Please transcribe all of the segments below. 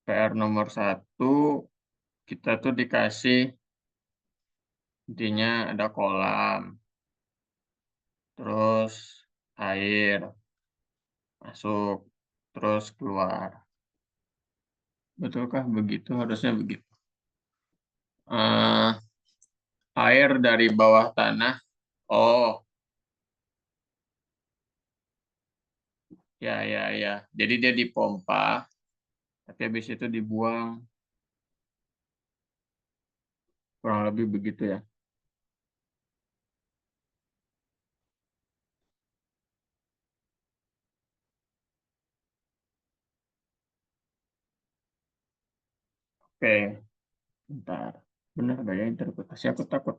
PR nomor 1, kita tuh dikasih, intinya ada kolam, terus air masuk, terus keluar. Betulkah begitu? Harusnya begitu. Eh, Air dari bawah tanah. Oh, ya, ya, ya. Jadi dia dipompa, tapi habis itu dibuang. Kurang lebih begitu ya. Oke, bentar. Benar gak ya interpretasi? Aku takut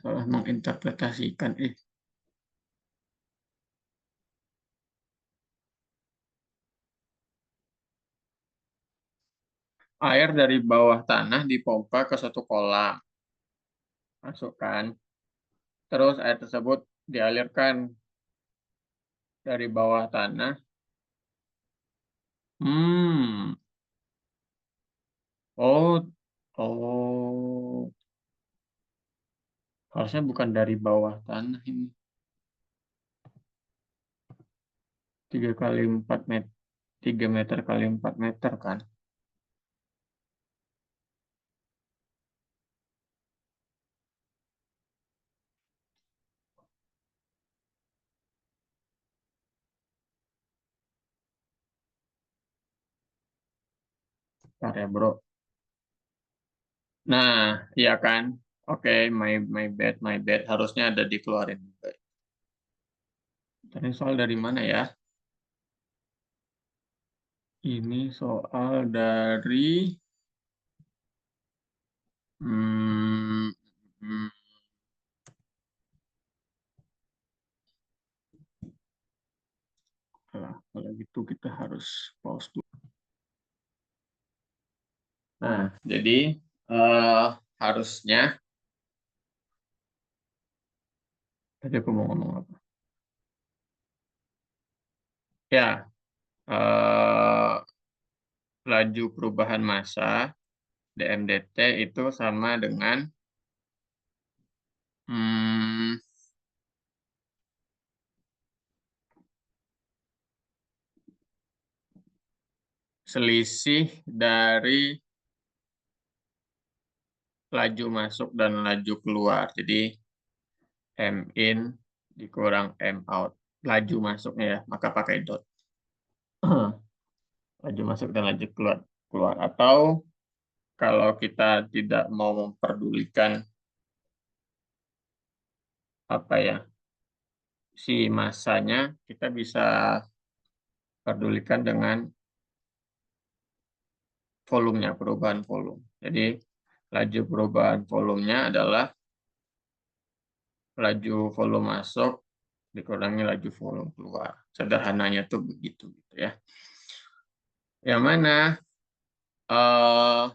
salah menginterpretasikan. Air dari bawah tanah dipompa ke suatu kolam. Masukkan. Terus air tersebut dialirkan dari bawah tanah. Hmm. Oh. Oh. Harusnya bukan dari bawah tanah ini. 3 kali 4 meter. 3 meter kali 4 meter kan. Bentar ya bro. Nah, iya kan. Oke, my bad. Harusnya ada dikeluarin. Tadi soal dari mana ya? Ini soal dari hmm, hmm, kalau gitu kita harus pause dulu. Nah, jadi eh, harusnya tadi aku mau ngomong apa? Ya, laju perubahan massa DMDT itu sama dengan hmm, selisih dari laju masuk dan laju keluar. Jadi M in dikurang M out. Laju masuknya ya, maka pakai dot. Laju masuk dan laju keluar. Keluar. Atau kalau kita tidak mau memperdulikan apa ya si massanya, kita bisa perdulikan dengan volumenya, perubahan volume. Jadi laju perubahan volumenya adalah laju volume masuk dikurangi laju volume keluar. Sederhananya tuh begitu gitu ya. Yang mana eh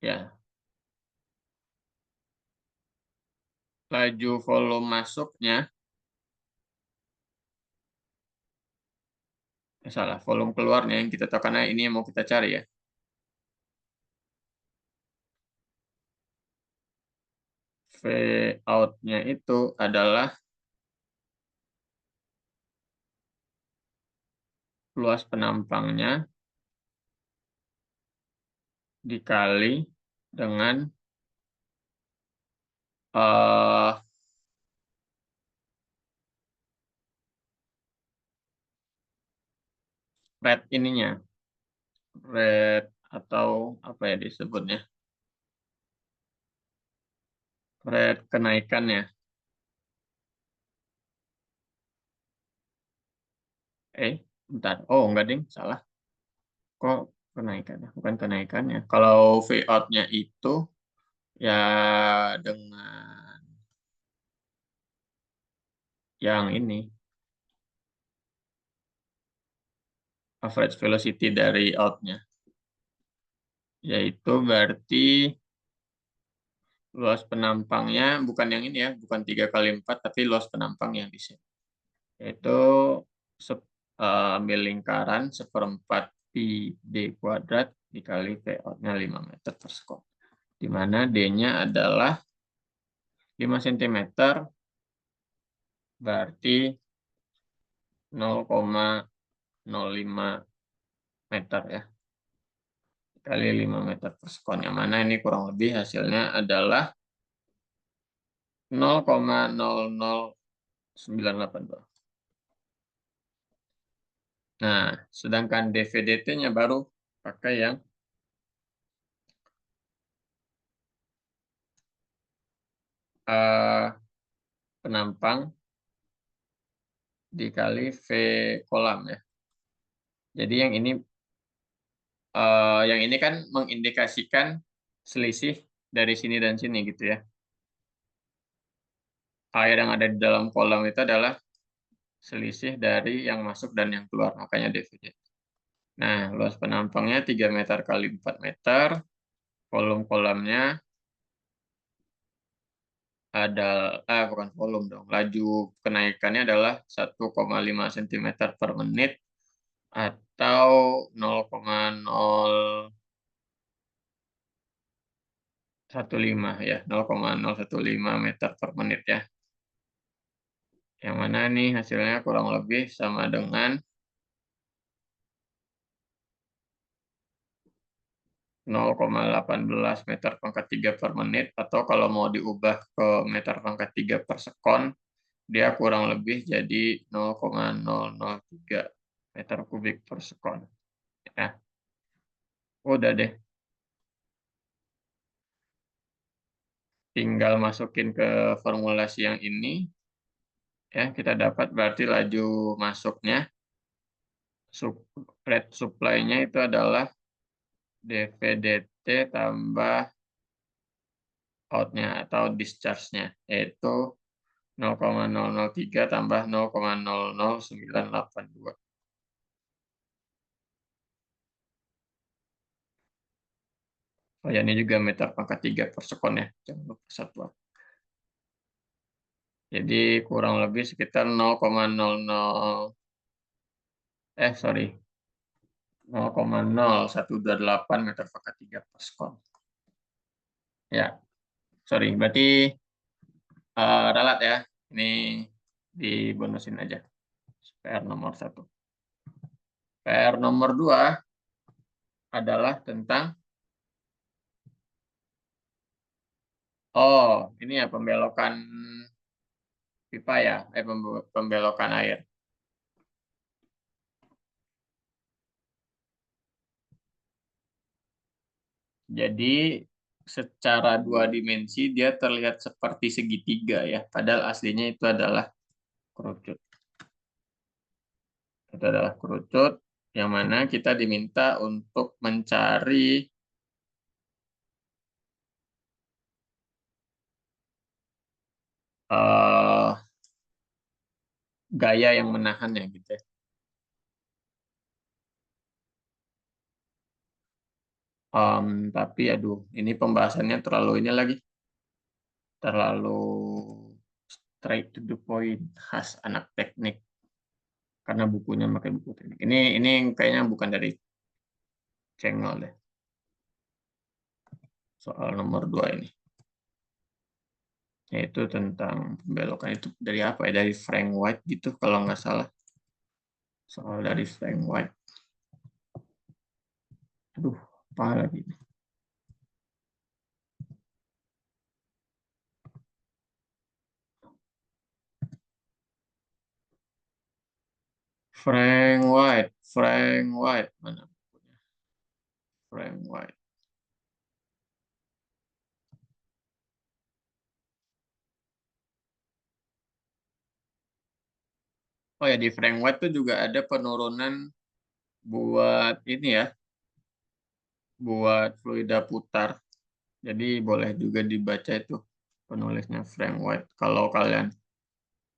ya laju volume masuknya salah, volume keluarnya yang kita tahu karena ini yang mau kita cari ya. V out-nya itu adalah luas penampangnya dikali dengan eh rate ininya, rate atau apa ya disebutnya, rate kenaikannya. Bentar. Oh, enggak ding, salah. Kok kenaikannya? Bukan kenaikannya. Kalau V out-nya itu ya dengan yang ini, average velocity dari out-nya. Yaitu berarti Luas penampangnya bukan yang ini ya, bukan 3 kali 4, tapi luas penampang yang di sini. Yaitu ambil lingkaran 1/4 pi D kuadrat dikali V out-nya 5 meter per sekon. Di mana D-nya adalah 5 cm, berarti 0,05 meter ya, kali 5 meter per sekon. Yang mana ini kurang lebih hasilnya adalah 0,00982. Nah, sedangkan dV/dt-nya baru pakai yang penampang dikali V kolam ya. Jadi yang ini kan mengindikasikan selisih dari sini dan sini gitu ya. Air yang ada di dalam kolam itu adalah selisih dari yang masuk dan yang keluar, makanya dV/dt. Nah, luas penampangnya 3 meter kali 4 meter, volume kolamnya bukan volume dong, laju kenaikannya adalah 1,5 cm per menit atau 0,015 ya, 0,015 meter per menit ya. Yang mana nih hasilnya kurang lebih sama dengan 0,18 meter pangkat 3 per menit, atau kalau mau diubah ke meter pangkat 3 per sekon, dia kurang lebih jadi 0,003 meter kubik per sekon. Ya, udah deh. Tinggal masukin ke formulasi yang ini, ya kita dapat berarti laju masuknya, rate supply-nya itu adalah dV/dt tambah out-nya atau discharge-nya, yaitu 0,003 tambah 0,00982. Oh ya, ini juga meter pangkat 3 per sekon ya, jangan lupa satuan. Jadi kurang lebih sekitar 0,0128 meter pangkat 3 per sekon. Ya, sorry, berarti ralat ya. Ini dibonusin aja. PR nomor 1. PR nomor 2 adalah tentang ini ya pembelokan pipa ya, pembelokan air. Jadi secara 2 dimensi dia terlihat seperti segitiga ya, padahal aslinya itu adalah kerucut. Itu adalah kerucut yang mana kita diminta untuk mencari gaya yang menahannya gitu ya. Tapi aduh, ini pembahasannya terlalu ini lagi, terlalu straight to the point, khas anak teknik, karena bukunya pakai buku teknik. Ini kayaknya bukan dari Cengol deh. Soal nomor 2 ini. Yaitu tentang pembelokan itu dari apa ya? Dari Frank White gitu kalau nggak salah. Soal dari Frank White. Aduh, apa lagi nih? Frank White. Mana bukunya? Frank White. Oh ya, di Frank White tuh juga ada penurunan buat ini ya, buat fluida putar. Jadi boleh juga dibaca itu penulisnya Frank White. Kalau kalian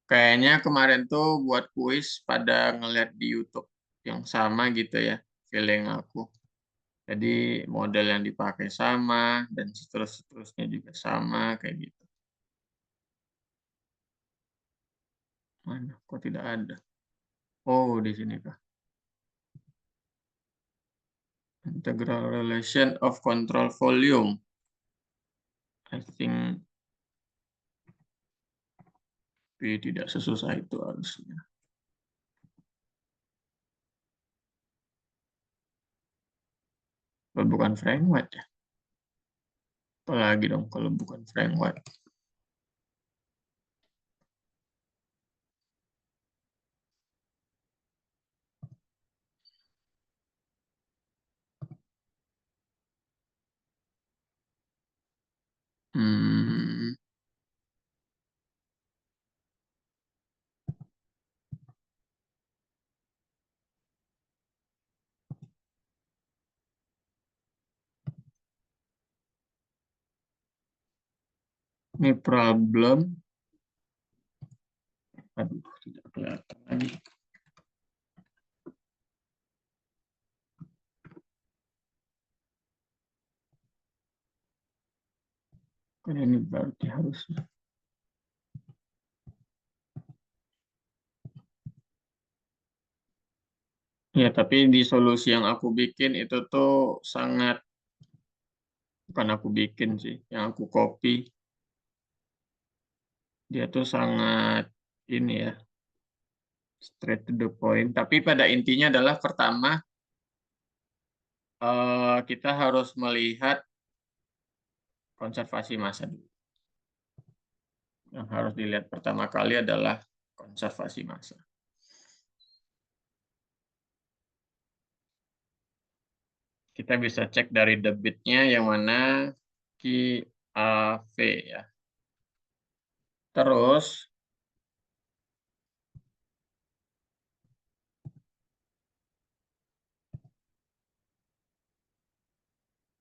kayaknya kemarin tuh buat kuis pada ngeliat di YouTube yang sama gitu ya, feeling aku. Jadi model yang dipakai sama dan seterusnya juga sama kayak gitu. Mana? Kok tidak ada? Oh, di sini kah? Integral relation of control volume. I think tidak sesusah itu harusnya. Kalau bukan Frank White ya. Apalagi dong kalau bukan Frank White. Hmm, ini problem. Aduh, tidak kelihatan lagi. Kan ini berarti harusnya. Ya, tapi di solusi yang aku bikin itu tuh sangat, bukan aku bikin sih, yang aku copy. Dia tuh sangat ini ya, straight to the point. Tapi pada intinya adalah pertama, kita harus melihat konservasi massa dulu. Yang harus dilihat pertama kali adalah konservasi massa. Kita bisa cek dari debitnya yang mana QAV ya. Terus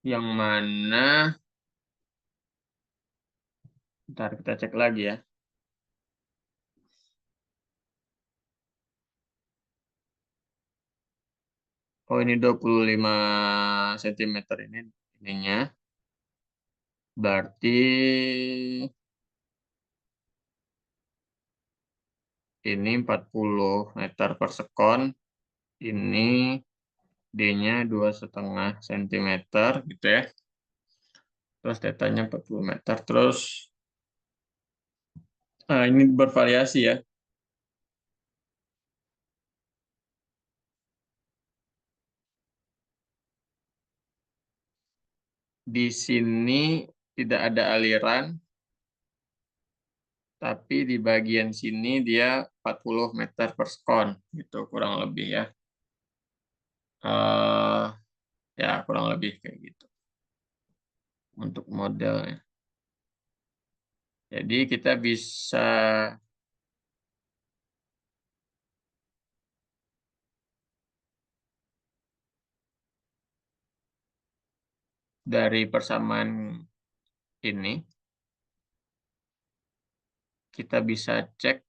yang mana, ntar kita cek lagi ya. Oh, ini 25 cm ini ininya. Berarti ini 40 meter per sekon. Ini D-nya 2,5 cm gitu ya. Terus tetanya 40 meter. Terus ini bervariasi ya. Di sini tidak ada aliran, tapi di bagian sini dia 40 meter per sekon, gitu kurang lebih ya. Ya kurang lebih kayak gitu untuk modelnya. Jadi kita bisa dari persamaan ini, kita bisa cek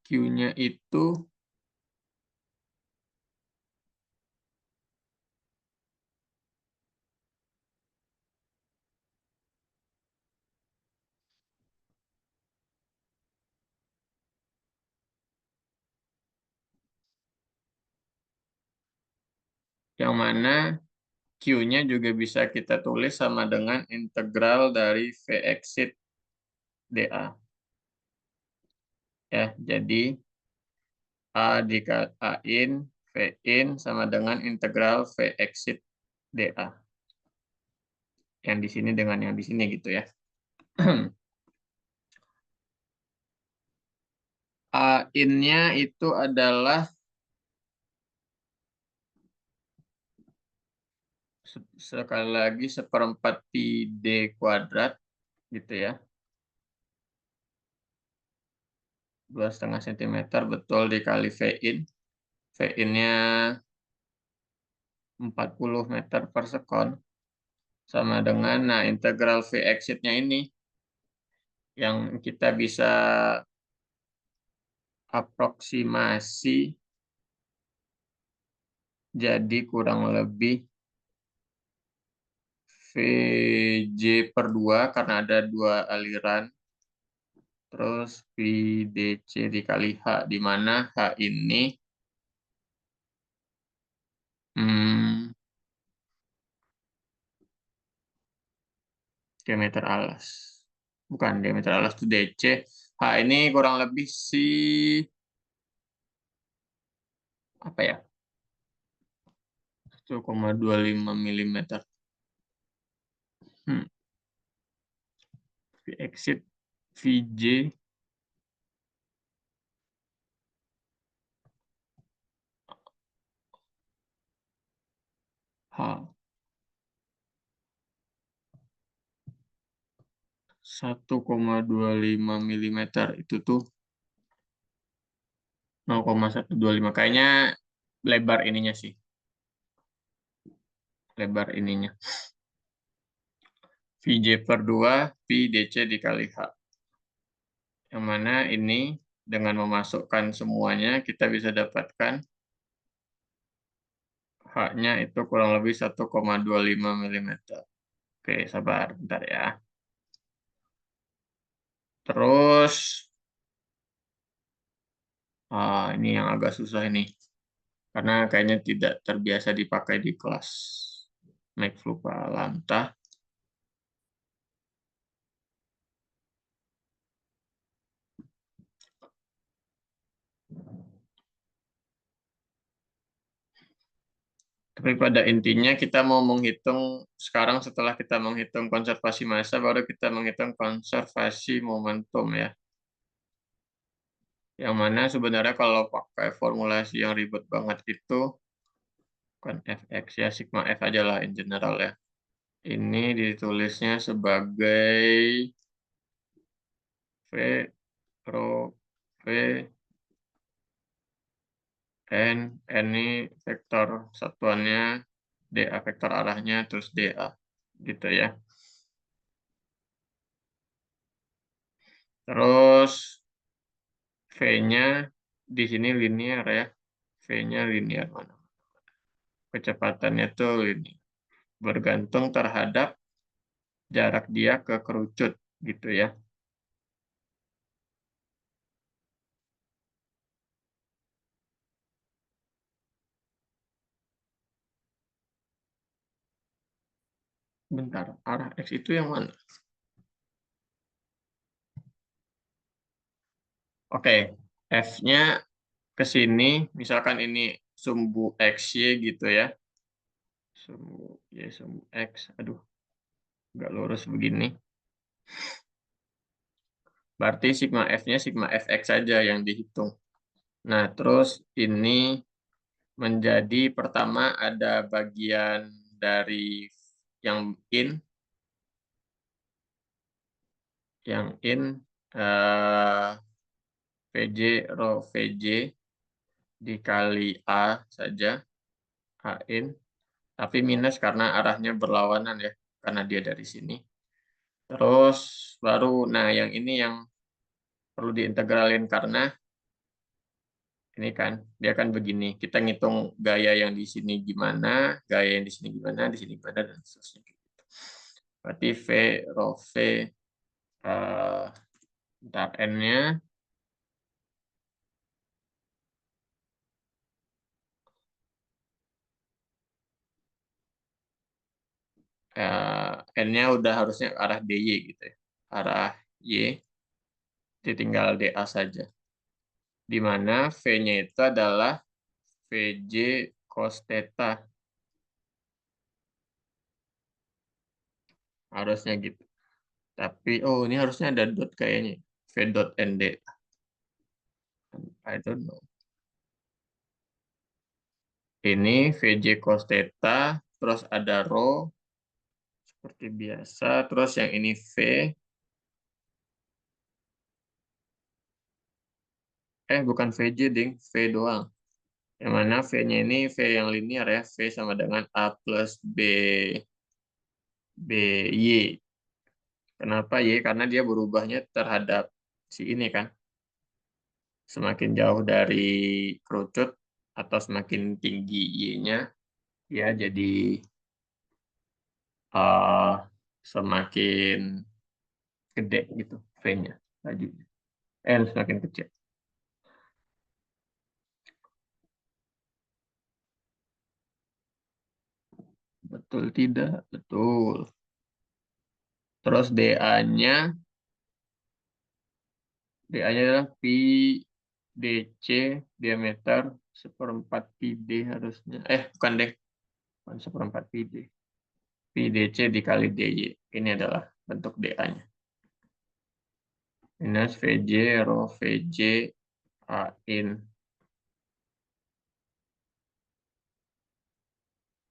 Q-nya itu yang mana Q-nya juga bisa kita tulis sama dengan integral dari V exit dA. Ya, jadi A dikali A in, V in sama dengan integral V exit dA. Yang di sini dengan yang di sini gitu ya. A in-nya itu adalah sekali lagi 1/4 pi D kuadrat gitu ya. 2,5 cm betul dikali V in. V in-nya 40 meter per sekon. Sama dengan, nah integral V exit-nya ini yang kita bisa aproksimasi jadi kurang lebih VJ per 2 karena ada 2 aliran. Terus VDC dikali H, di mana H ini hmm, diameter alas. Bukan diameter alas itu DC. H ini kurang lebih apa ya? 1,25 mm. Hmm. V exit VJ H 1,25 mm itu tuh 0,125. Kayaknya lebar ininya sih. Lebar ininya. VJ per 2, VDC dikali H. Yang mana ini dengan memasukkan semuanya kita bisa dapatkan H-nya itu kurang lebih 1,25 mm. Oke, sabar bentar ya. Terus, ini yang agak susah ini. Karena kayaknya tidak terbiasa dipakai di kelas. McFlupa lantah. Tapi pada intinya kita mau menghitung, sekarang setelah kita menghitung konservasi massa, baru kita menghitung konservasi momentum ya. Yang mana sebenarnya kalau pakai formulasi yang ribet banget itu, bukan fx ya, sigma f aja lah in general ya. Ini ditulisnya sebagai V rho V N. N ini vektor satuannya, dA vektor arahnya, terus dA. Gitu ya. Terus V-nya di sini linear ya. V-nya linear mana? Kecepatannya tuh linear. Bergantung terhadap jarak dia ke kerucut gitu ya. Bentar, arah X itu yang mana? Oke, F-nya ke sini, misalkan ini sumbu XY gitu ya. Sumbu Y, sumbu X. Aduh, nggak lurus begini. Berarti sigma F-nya sigma FX saja yang dihitung. Nah, terus ini menjadi pertama ada bagian dari yang in VJ rho VJ dikali A saja, A in, tapi minus karena arahnya berlawanan ya, karena dia dari sini. Terus baru, nah yang ini yang perlu diintegralin karena ini kan dia kan begini. Kita ngitung gaya yang di sini gimana, gaya yang di sini gimana, di sini gimana dan seterusnya gitu. Berarti V rho V bentar N-nya N-nya udah harusnya arah DY gitu ya. Arah Y, ditinggal DA saja. Di mana V-nya itu adalah VJ cos theta. Harusnya gitu. Tapi, oh ini harusnya ada dot kayaknya. V dot ND. I don't know. Ini VJ cos theta, terus ada rho, seperti biasa. Terus yang ini V, bukan VJ, ding. V doang. Yang mana V-nya ini V yang linear ya. V sama dengan A plus BY. Kenapa Y? Karena dia berubahnya terhadap si ini kan. Semakin jauh dari kerucut atau semakin tinggi Y-nya, ya jadi eh, semakin gede gitu V-nya lajunya. Semakin kecil. Betul tidak? Betul. Terus DA-nya adalah pi DC diameter seperempat pi D harusnya. Bukan deh. Bukan seperempat pi D. Pi DC dikali DY. Ini adalah bentuk DA-nya. Minus VJ rho VJ A in.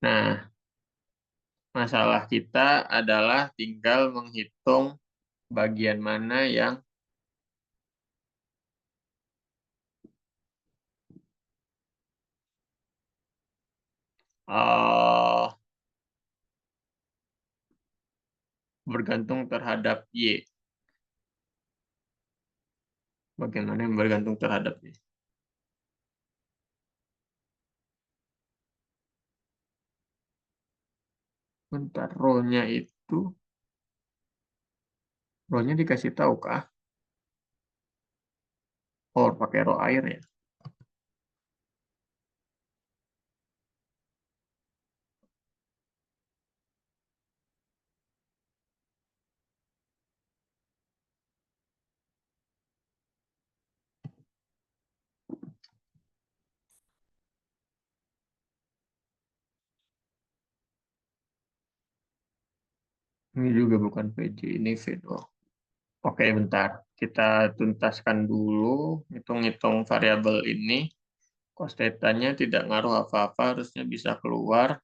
Nah, masalah kita adalah tinggal menghitung bagian mana yang eh, bergantung terhadap Y. Bagian mana yang bergantung terhadap Y. Bentar, rho-nya dikasih tahu kah? Oh, pakai rho air ya. Ini juga bukan VJ, ini V2. Oke, bentar. Kita tuntaskan dulu, hitung-hitung variabel ini. Cos theta-nya tidak ngaruh apa-apa, harusnya bisa keluar.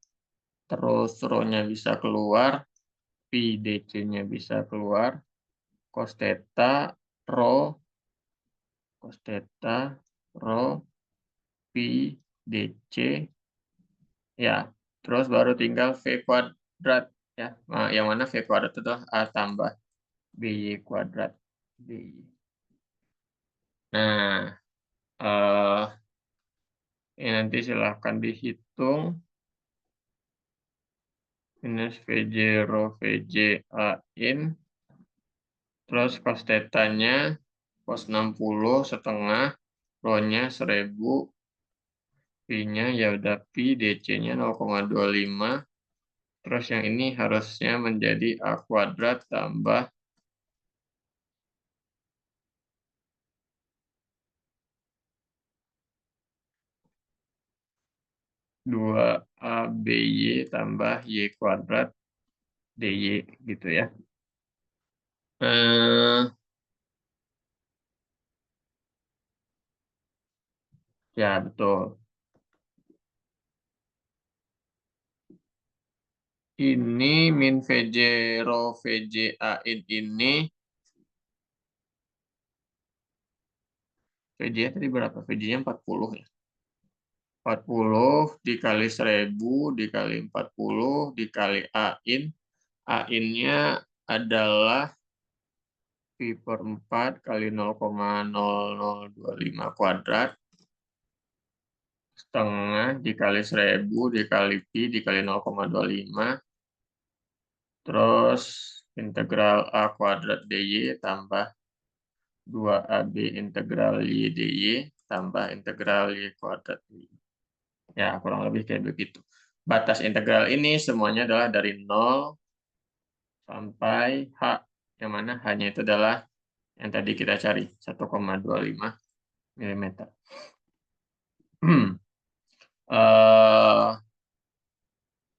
Terus rho-nya bisa keluar, pi DC-nya bisa keluar. Cos theta, rho, cos theta, rho, pi DC, ya. Terus baru tinggal V kuadrat, ya. Nah, yang mana V kuadrat itu adalah A tambah BY kuadrat. BY. Nah, ini nanti silahkan dihitung. Minus VJ rho VJ A in. Terus cos theta-nya cos 60 setengah. Rho-nya 1000. Pi-nya ya udah pi. DC-nya 0,25. Terus yang ini harusnya menjadi A kuadrat tambah 2ABY tambah Y kuadrat DY gitu ya. Eh, ya betul. Ini min VJ rho VJ AIN ini VJ tadi berapa? VJ-nya 40 ya. 40 dikali 1000 dikali 40 dikali AIN. AIN-nya adalah pi per 4 kali 0,0025 kuadrat setengah dikali 1000 dikali pi dikali 0,25 terus integral A kuadrat DY tambah 2AB integral Y DY tambah integral Y kuadrat DY. Ya, kurang lebih kayak begitu. Batas integral ini semuanya adalah dari 0 sampai H, yang mana H-nya itu adalah yang tadi kita cari, 1,25 mm.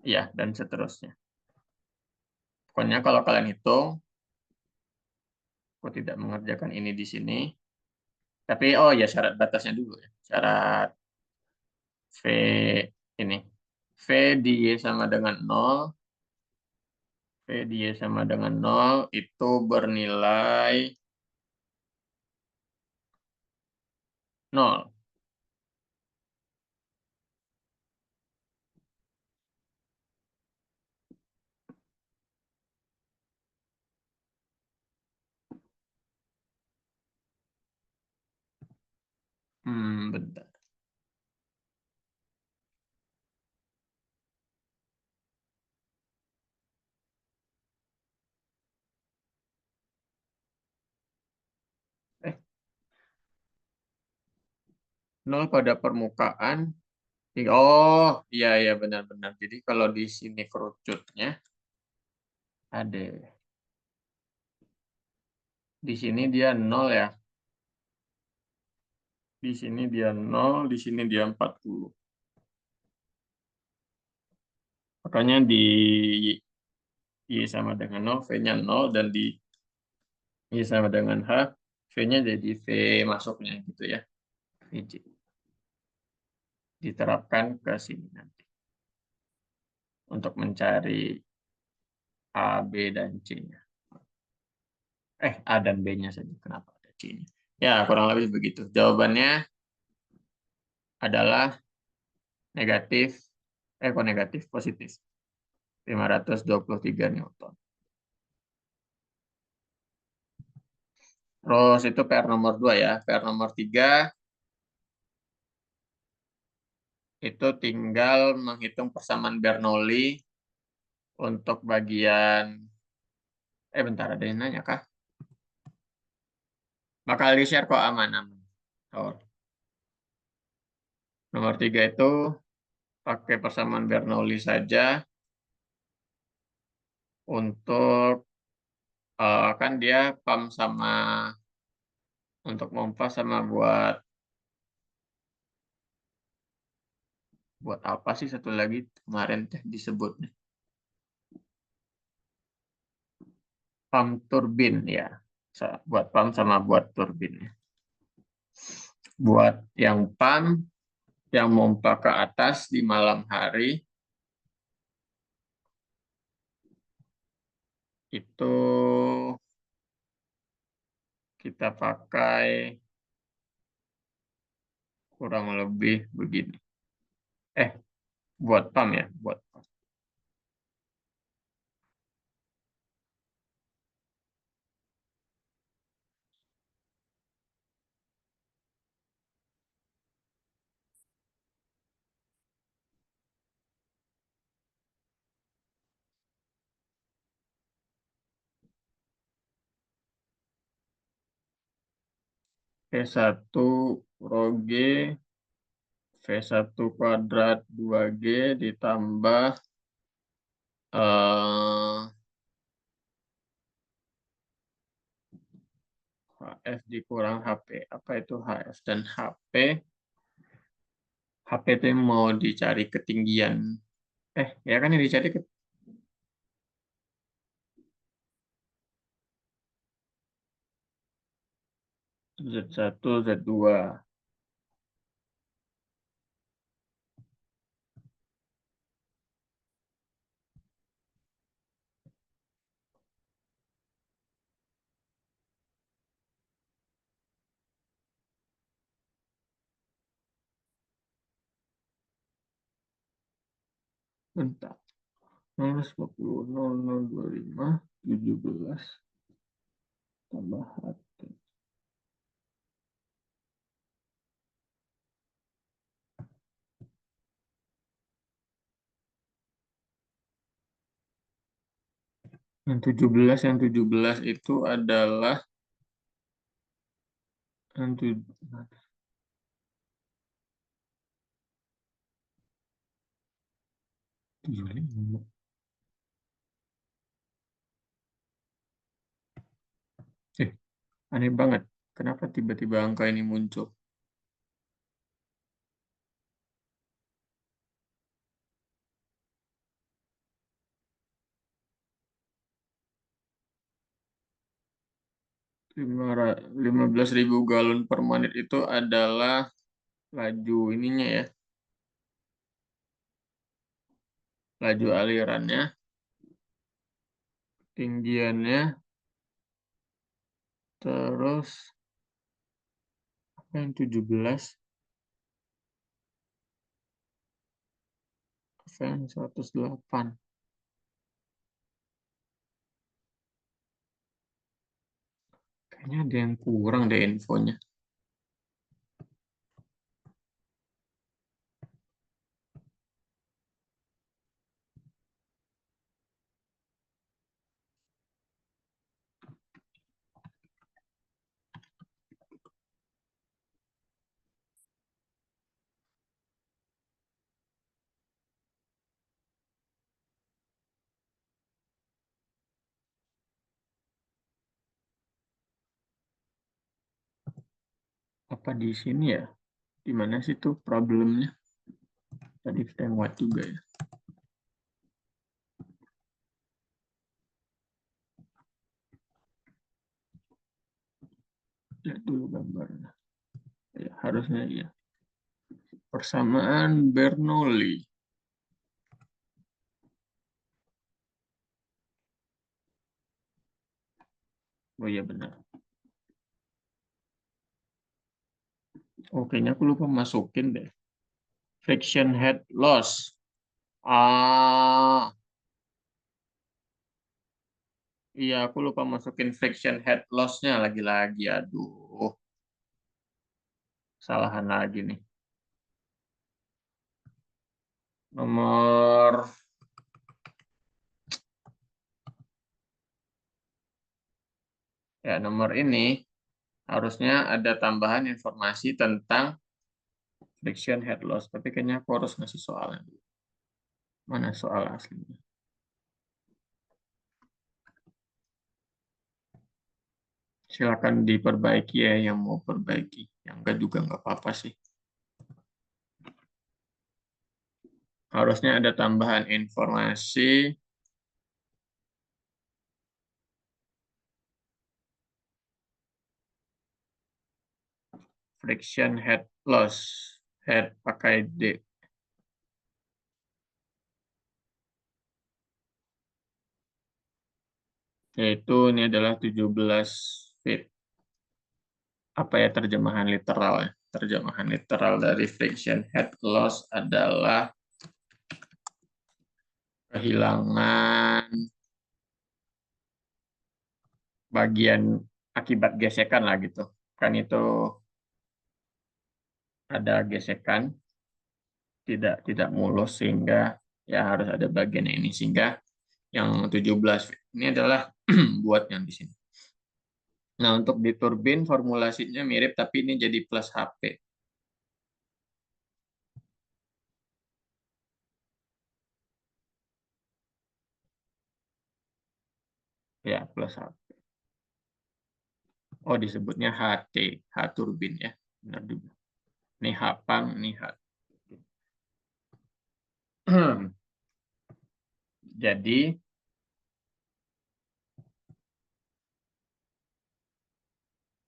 Ya, dan seterusnya. Pokoknya kalau kalian hitung, aku tidak mengerjakan ini di sini. Tapi, oh ya syarat batasnya dulu ya. Syarat V ini. V di Y sama dengan 0. V di Y sama dengan 0 itu bernilai 0. Bentar. Nol pada permukaan. Oh, iya, iya, benar-benar. Jadi kalau di sini kerucutnya ada. Di sini dia nol ya. Di sini dia nol, di sini dia 40. Makanya di Y sama dengan nol, V-nya nol, dan di Y sama dengan H, V-nya jadi V masuknya gitu ya. VJ. Diterapkan ke sini nanti. Untuk mencari A, B, dan C-nya. A dan B-nya saja. Kenapa ada C-nya? Ya, kurang lebih begitu. Jawabannya adalah negatif, kok negatif, positif. 523 Newton. Terus itu PR nomor 2 ya. PR nomor 3 itu tinggal menghitung persamaan Bernoulli untuk bagian, bentar, ada yang nanya kah? Bakal di-share kok, aman-aman. Oh. Nomor 3 itu pakai persamaan Bernoulli saja untuk, kan dia pump sama, untuk pompa sama buat apa sih satu lagi kemarin teh disebutnya? Pump turbin ya. Buat pump sama buat turbin. Buat yang pump, yang pompa ke atas di malam hari, itu kita pakai kurang lebih begini. Eh, buat pump ya, buat pump. V1 Rho G, V1 kuadrat 2G ditambah eh, HF dikurang HP. Apa itu HF dan HP? HP itu yang mau dicari ketinggian. Ya kan yang dicari ke Z1, Z2. Bentar. 0, 10, 00, 25, 17, tambah HT. Yang 17 itu adalah yang 75. Aneh banget. Kenapa tiba-tiba angka ini muncul? 15.000 galon per menit itu adalah laju ininya ya, laju alirannya, tinggiannya, terus apa yang 17, apa yang 108. Kayaknya ada yang kurang deh infonya. Apa di sini ya? Di mana sih tuh problemnya? Tadi kita muat juga ya. Lihat dulu gambarnya. Ya, harusnya ya. Persamaan Bernoulli. Oh iya benar. Oh, kayaknya aku lupa masukin deh. Friction head loss. Iya, aku lupa masukin friction head loss-nya lagi-lagi. Aduh, salahan lagi nih. Nomor nomor ini harusnya ada tambahan informasi tentang friction head loss. Tapi kayaknya aku harus ngasih soalnya dulu. Mana soal aslinya? Silakan diperbaiki ya yang mau perbaiki. Yang enggak juga nggak apa-apa sih. Harusnya ada tambahan informasi friction head loss. Head pakai D. Yaitu ini adalah 17 feet. Apa ya terjemahan literal ya? Terjemahan literal dari friction head loss adalah kehilangan bagian akibat gesekan lah gitu. Kan itu ada gesekan tidak mulus sehingga ya harus ada bagian ini sehingga yang 17 ini adalah buat yang di sini. Nah, untuk di turbin formulasinya mirip tapi ini jadi plus HP. Ya, plus HP. Oh, disebutnya HT, H turbin ya. Benar juga. Ini H pang, ini H. Jadi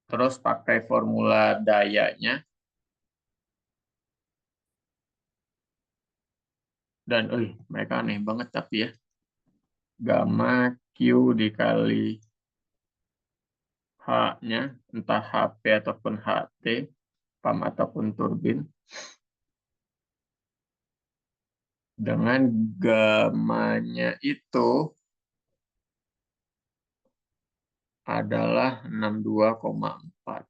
terus pakai formula dayanya dan mereka aneh banget tapi ya. Gamma Q dikali H-nya, entah HP ataupun HT, pam ataupun turbin, dengan gamanya itu adalah 62,4.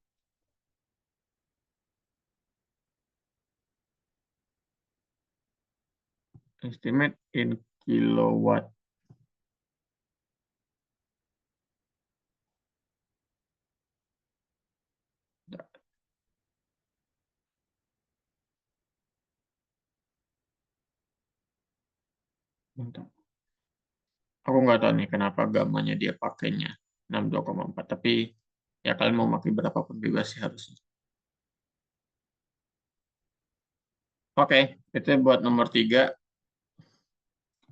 Estimate in kilowatt. Bentar. Aku nggak tahu nih kenapa gamanya dia pakainya 62,4. Tapi ya kalian mau pakai berapapun bebas sih harusnya. Oke, itu buat nomor 3.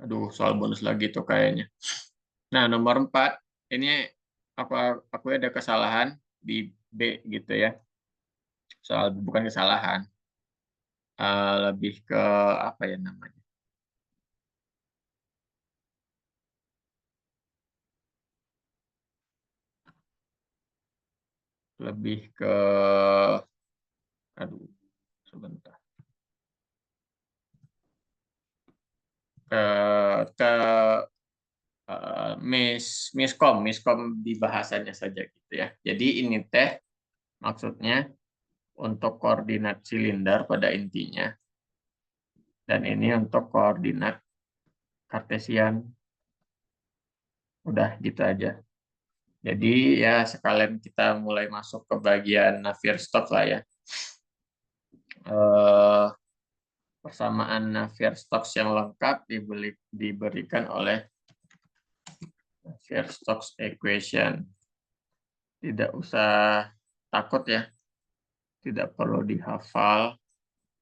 Aduh, soal bonus lagi tuh kayaknya. Nah, nomor 4, ini aku ada kesalahan di B gitu ya. Soal bukan kesalahan, lebih ke apa ya namanya? Lebih ke aduh, sebentar. Ke ke miskom di bahasanya saja gitu ya. Jadi ini teh maksudnya untuk koordinat silinder pada intinya dan ini untuk koordinat kartesian. Udah gitu aja. Jadi ya sekalian kita mulai masuk ke bagian Navier-Stokes lah ya. Persamaan Navier-Stokes yang lengkap diberikan oleh Navier-Stokes equation. Tidak usah takut ya. tidak perlu dihafal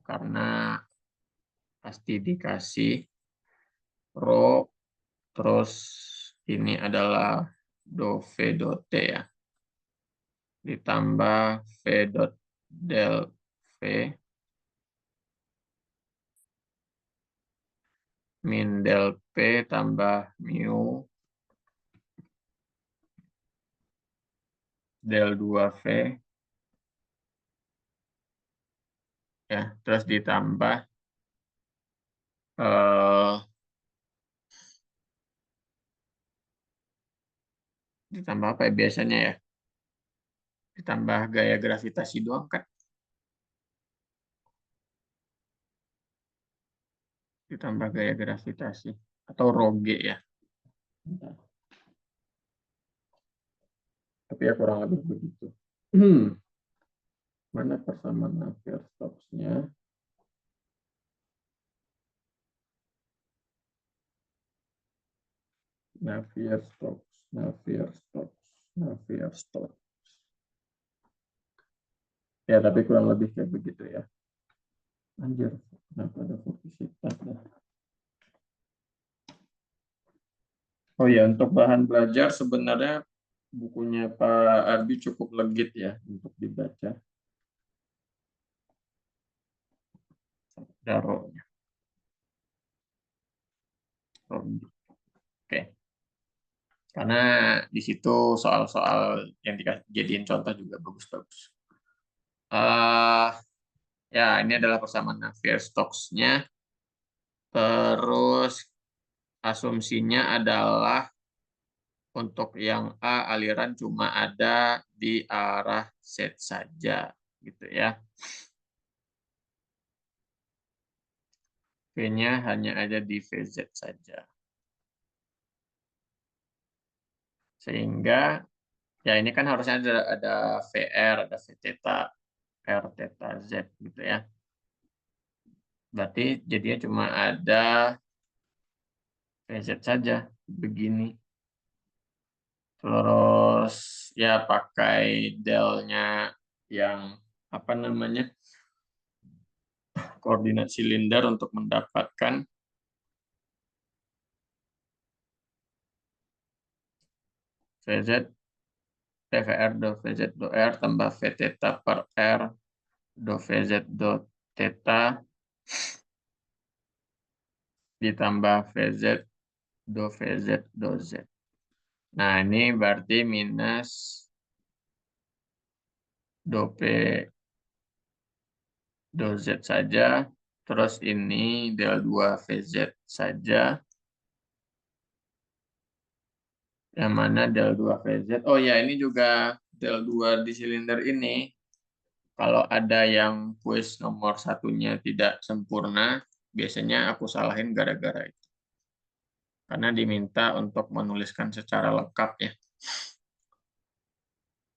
karena pasti dikasih rho, terus ini adalah do V dot T ya, ditambah V dot del V min del P tambah mu del 2V ya, terus eh, ditambah apa ya biasanya ya? Ditambah gaya gravitasi doang kan? Ditambah gaya gravitasi atau rho G ya. Tapi ya kurang lebih begitu. Mana persamaan Navier-Stokesnya? Navier-Stokes, Navier-Stokes, Navier-Stokes. Ya, tapi kurang lebih kayak begitu ya. Anjir, kenapa ada voltisitas ya? Oh ya, untuk bahan belajar sebenarnya bukunya Pak Arbi cukup legit ya untuk dibaca. Daro-nya. Oke. Karena di situ soal-soal yang dijadiin contoh juga bagus-bagus. Ya, ini adalah persamaan Navier-Stokes-nya. Terus asumsinya adalah untuk yang A aliran cuma ada di arah Z saja gitu ya. V-nya hanya ada di VZ saja. Sehingga ya ini kan harusnya ada VR, ada V theta, R theta Z gitu ya. Berarti jadinya cuma ada VZ saja begini. Terus ya pakai delnya yang apa namanya? Koordinat silinder untuk mendapatkan VZ TVR do VZ do R tambah V theta per R do VZ do theta ditambah VZ do VZ do Z. Nah, ini berarti minus do P do Z saja. Terus ini del 2 VZ saja. Yang mana del 2 VZ. Oh ya, ini juga del 2 di silinder ini. Kalau ada yang kuis nomor satunya tidak sempurna, biasanya aku salahin gara-gara itu. Karena diminta untuk menuliskan secara lengkap ya.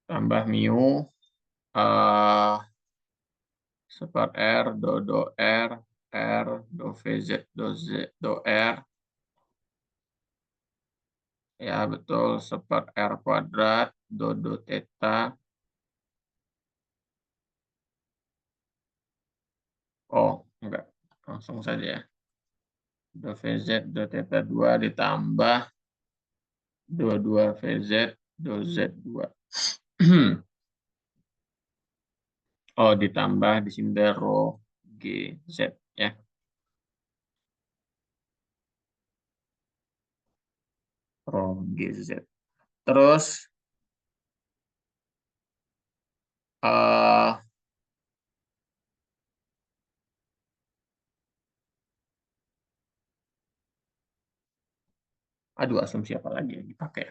Tambah mu, super R, do R, R, do VZ, do Z, do R. Ya betul, super R kuadrat, do theta. Oh, enggak. Langsung saja ya. Do VZ, do theta 2 ditambah do 2 VZ, do Z2. Oh, ditambah di sini ada rho GZ ya. Rho GZ. Terus eh aduh, asumsi apa lagi yang dipakai?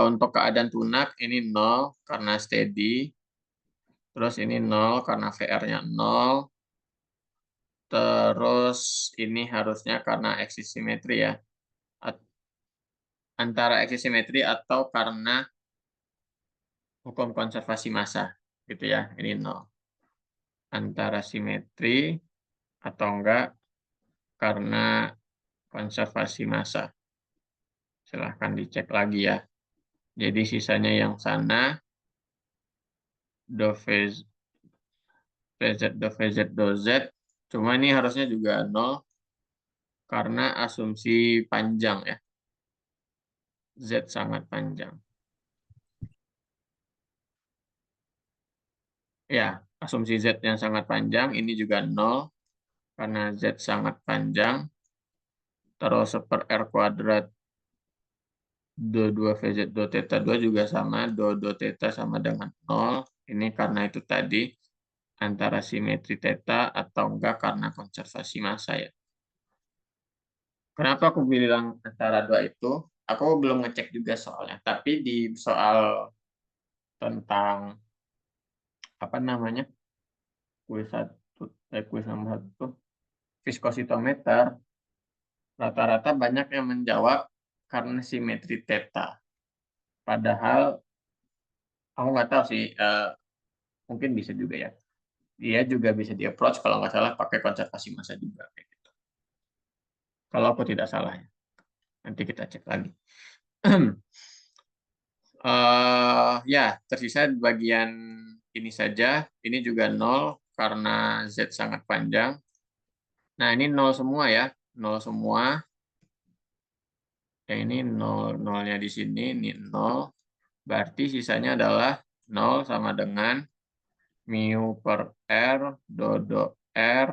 Untuk keadaan tunak ini 0 karena steady. Terus ini 0 karena VR-nya 0. Terus ini harusnya karena eksis simetri ya. Antara eksis simetri atau karena hukum konservasi massa gitu ya. Ini 0. Antara simetri atau enggak karena konservasi massa. Silahkan dicek lagi ya. Jadi sisanya yang sana, do VZ, do VZ, do Z. Cuma ini harusnya juga nol karena asumsi panjang ya. Z sangat panjang. Ya, asumsi Z yang sangat panjang, ini juga nol karena Z sangat panjang. Terus per R kuadrat do 2 VZ do theta 2 juga sama, do theta sama dengan nol. Ini karena itu tadi, antara simetri theta atau enggak karena konservasi massa ya. Kenapa aku bilang antara dua itu? Aku belum ngecek juga soalnya. Tapi di soal tentang apa namanya kuis satu, kuis nomor satu, viskositometer, rata-rata banyak yang menjawab karena simetri theta. Padahal aku nggak tahu sih, mungkin bisa juga ya. Dia juga bisa di approach kalau nggak salah pakai konservasi massa juga kayak gitu. Kalau aku tidak salah ya. Nanti kita cek lagi. Ya, tersisa bagian ini saja. Ini juga nol karena Z sangat panjang. Nah, ini nol semua ya. Nol semua. Yang ini nol, nolnya di sini, ini nol. Berarti sisanya adalah nol sama dengan mu per R, do R,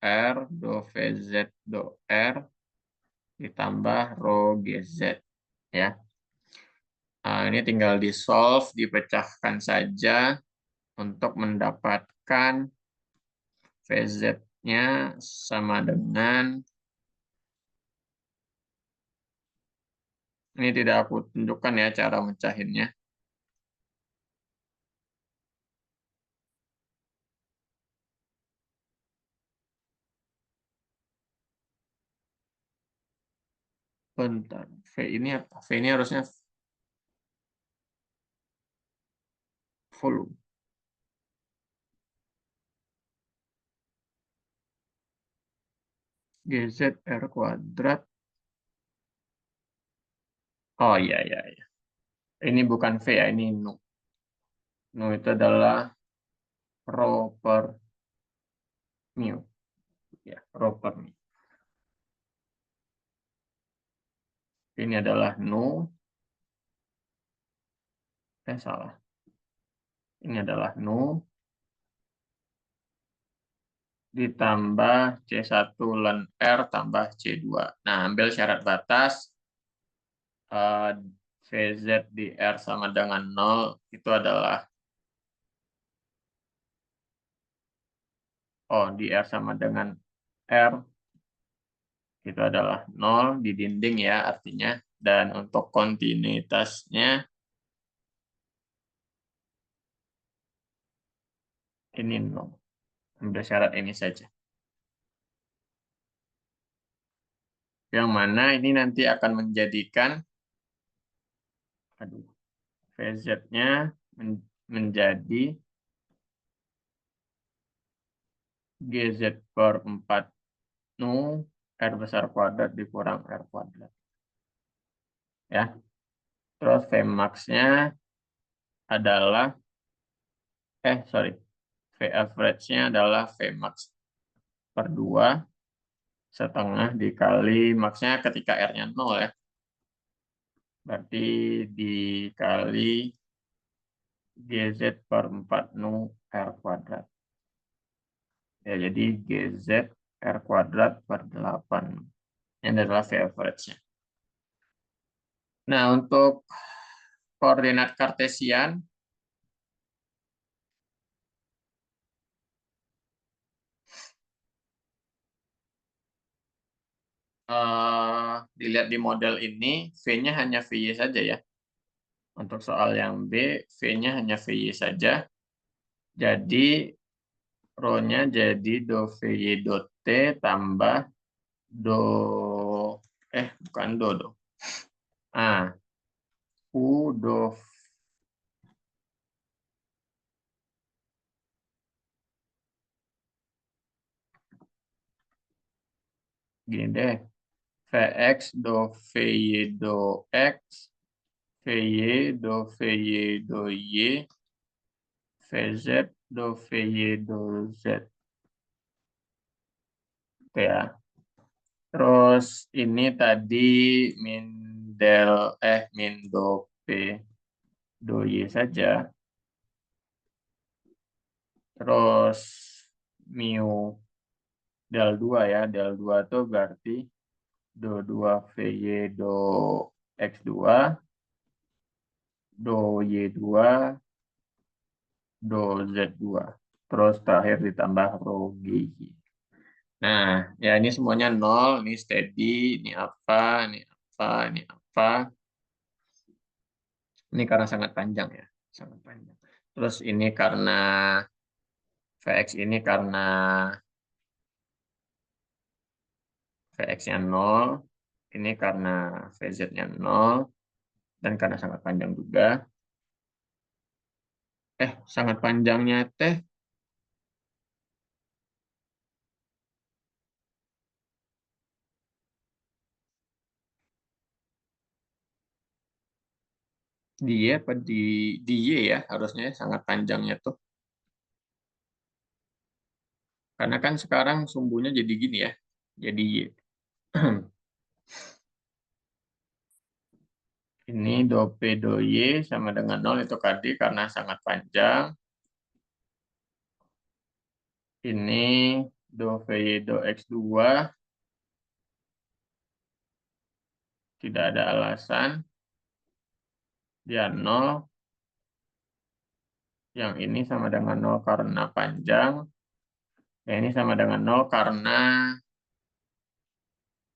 R, do VZ, do R, ditambah rho GZ. Ya. Nah, ini tinggal di-solve, dipecahkan saja untuk mendapatkan VZ-nya sama dengan, ini tidak aku tunjukkan ya cara mecahinnya. Bentar, V ini apa? V ini harusnya volume. GZ R kuadrat. Oh iya, iya, iya. Ini bukan V ya, ini nu. Nu itu adalah rho per mu. Ya, rho per mu. Ini adalah nu. Salah. Ini adalah nu ditambah C1 ln R tambah C2. Nah, ambil syarat batas, VZ di R sama dengan 0 itu adalah, di R sama dengan R itu adalah 0 di dinding ya artinya. Dan untuk kontinuitasnya ini 0. Ambil syarat ini saja. Yang mana ini nanti akan menjadikan, VZ-nya menjadi GZ per 4 nu R besar kuadrat dikurang R kuadrat. Ya. Terus Vmax-nya adalah, sorry, V average-nya adalah Vmax per 2 setengah dikali max-nya ketika R-nya 0 ya. Berarti dikali GZ per 4 nu R kuadrat. Ya, jadi GZ R kuadrat per 8. Ini adalah V average-nya. Nah, untuk koordinat kartesian, dilihat di model ini, V-nya hanya VY saja ya. Untuk soal yang B, V-nya hanya VY saja. Jadi, rho-nya jadi do VY do T tambah do, bukan do dong. U do, gini deh, Vx do VY do X, VY, do VY, do Y, VZ, do VY, do Z. Oke ya. Terus ini tadi min min do P, do Y saja. Terus mu del 2 ya. Del 2 itu berarti do 2 VY, do X2, do Y2, do Z2. Terus terakhir ditambah rho GY. Nah, ya ini semuanya nol, ini steady, ini apa, ini apa, ini apa. Ini karena sangat panjang ya, sangat panjang. Terus ini karena Vx ini karena Vx-nya nol, ini karena Vz-nya nol, dan karena sangat panjang juga. Sangat panjangnya teh di Y apa di Y ya, harusnya sangat panjangnya tuh. Karena kan sekarang sumbunya jadi gini ya, jadi Y. Ini do P do Y sama dengan 0 itu tadi karena sangat panjang. Ini do VY do X2 tidak ada alasan. Dia 0. Yang ini sama dengan 0 karena panjang. Yang ini sama dengan 0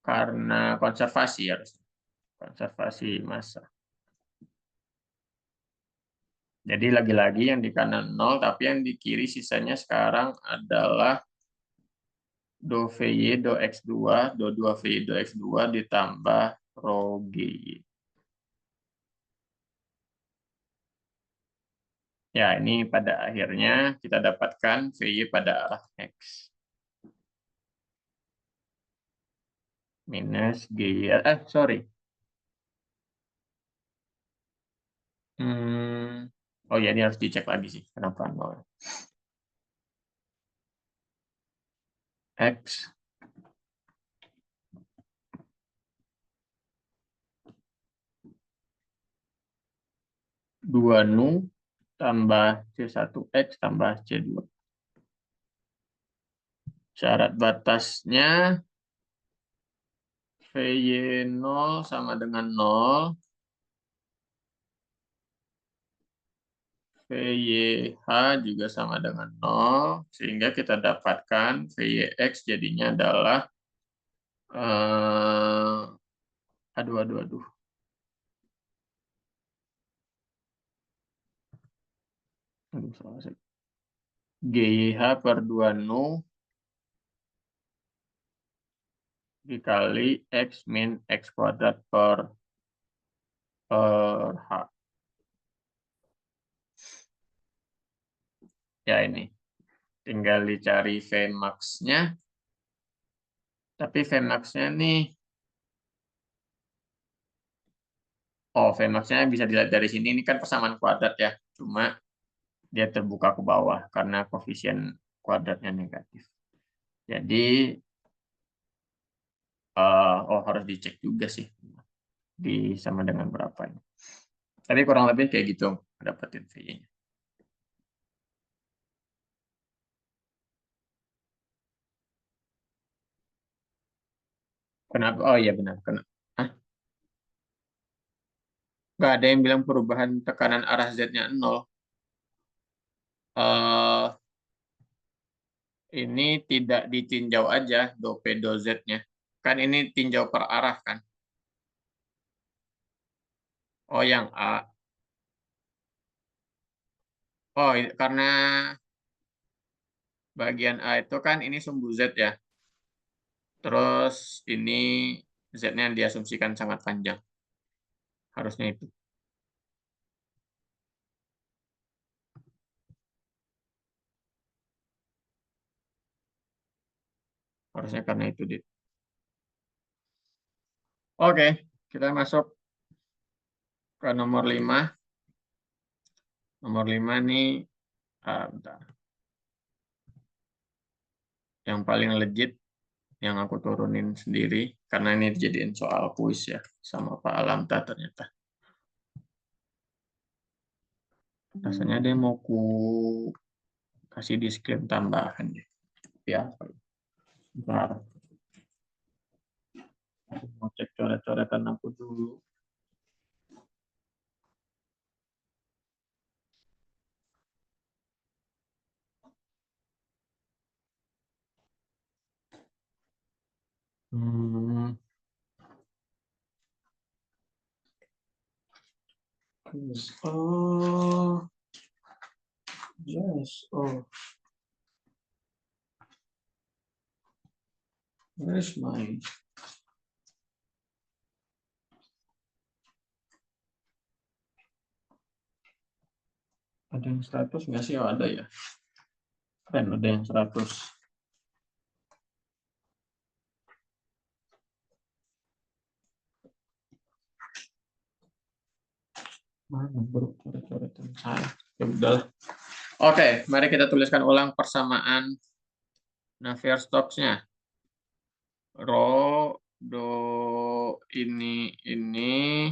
karena konservasi harusnya. Konservasi massa. Jadi lagi-lagi yang di kanan 0, tapi yang di kiri sisanya sekarang adalah do VY do X2, do 2 VY do X2 ditambah rho GY. Ya, ini pada akhirnya kita dapatkan VY pada arah X. Minus GY. Sorry. Oh ya, ini harus dicek lagi sih. Kenapa 0? X 2 nu tambah C1X tambah C2. Syarat batasnya VY 0 sama dengan 0. VYH juga sama dengan 0. Sehingga kita dapatkan VYX jadinya adalah aduh, aduh, aduh. GYH per 2 nu dikali X min X kuadrat per H. Ya ini. Tinggal dicari Vmax-nya. Tapi Vmax-nya nih, Vmax-nya bisa dilihat dari sini. Ini kan persamaan kuadrat ya. Cuma dia terbuka ke bawah karena koefisien kuadratnya negatif. Jadi, harus dicek juga sih. Di sama dengan berapa ini. Tapi kurang lebih kayak gitu dapetin V-nya. Kenapa? Oh iya benar. Hah? Nggak ada yang bilang perubahan tekanan arah Z-nya 0. Ini tidak ditinjau aja do P do Z-nya. Kan ini tinjau per arah kan. Oh yang A. Oh karena bagian A itu kan ini sumbu Z ya. Terus ini Z-nya diasumsikan sangat panjang. Harusnya itu. Harusnya karena itu. Oke, kita masuk ke nomor 5. Nomor 5 nih, bentar. Yang paling legit yang aku turunin sendiri, karena ini dijadiin soal kuis ya, sama Pak Alamta ternyata. Rasanya dia mau kasih diskrim tambahan deh. Ya, bentar. Aku mau cek coret-coretan aku dulu. Oh, yes. Oh, where's my? Ada yang 100 nggak sih? Oh, ada ya. Keren, ada yang 100. Mana bro coret-coretan saya? Ya udah. Oke, mari kita tuliskan ulang persamaan Navier-Stokes-nya. Rho, do, ini, ini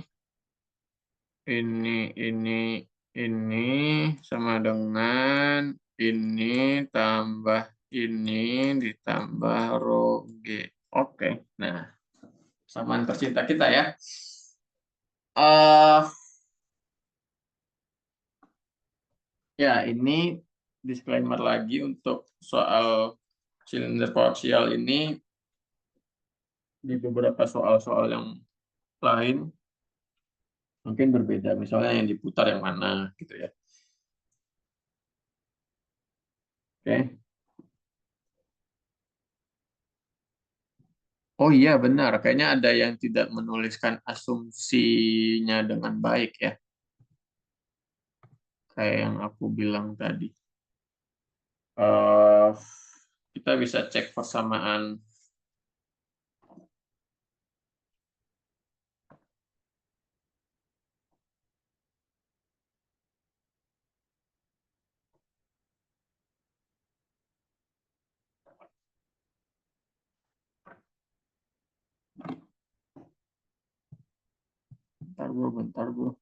sama dengan ini tambah ini ditambah rho G. Oke, nah, persamaan tercinta kita ya. Ya, ini disclaimer lagi untuk soal silinder koaksial ini di beberapa soal-soal yang lain mungkin berbeda. Misalnya yang diputar yang mana gitu ya. Oke. Oh iya benar, kayaknya ada yang tidak menuliskan asumsinya dengan baik ya. Kayak yang aku bilang tadi. Eh, kita bisa cek persamaan. Bentar bro.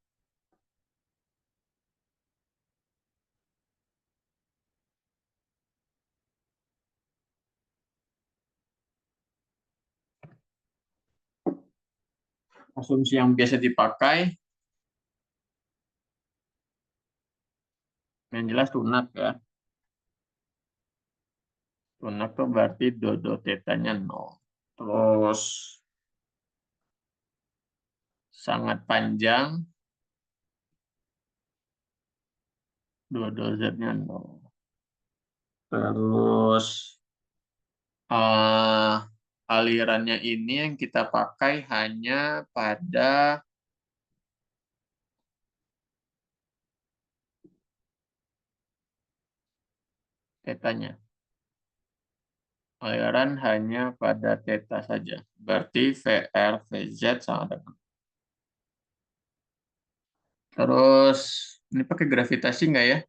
Asumsi yang biasa dipakai, yang jelas tunak ya. Tunak tuh berarti do tetanya 0. Terus sangat panjang, do z-nya 0. Terus uh, alirannya ini yang kita pakai hanya pada tetanya. Aliran hanya pada teta saja. Berarti VR, VZ sama dengan. Terus, ini pakai gravitasi nggak ya?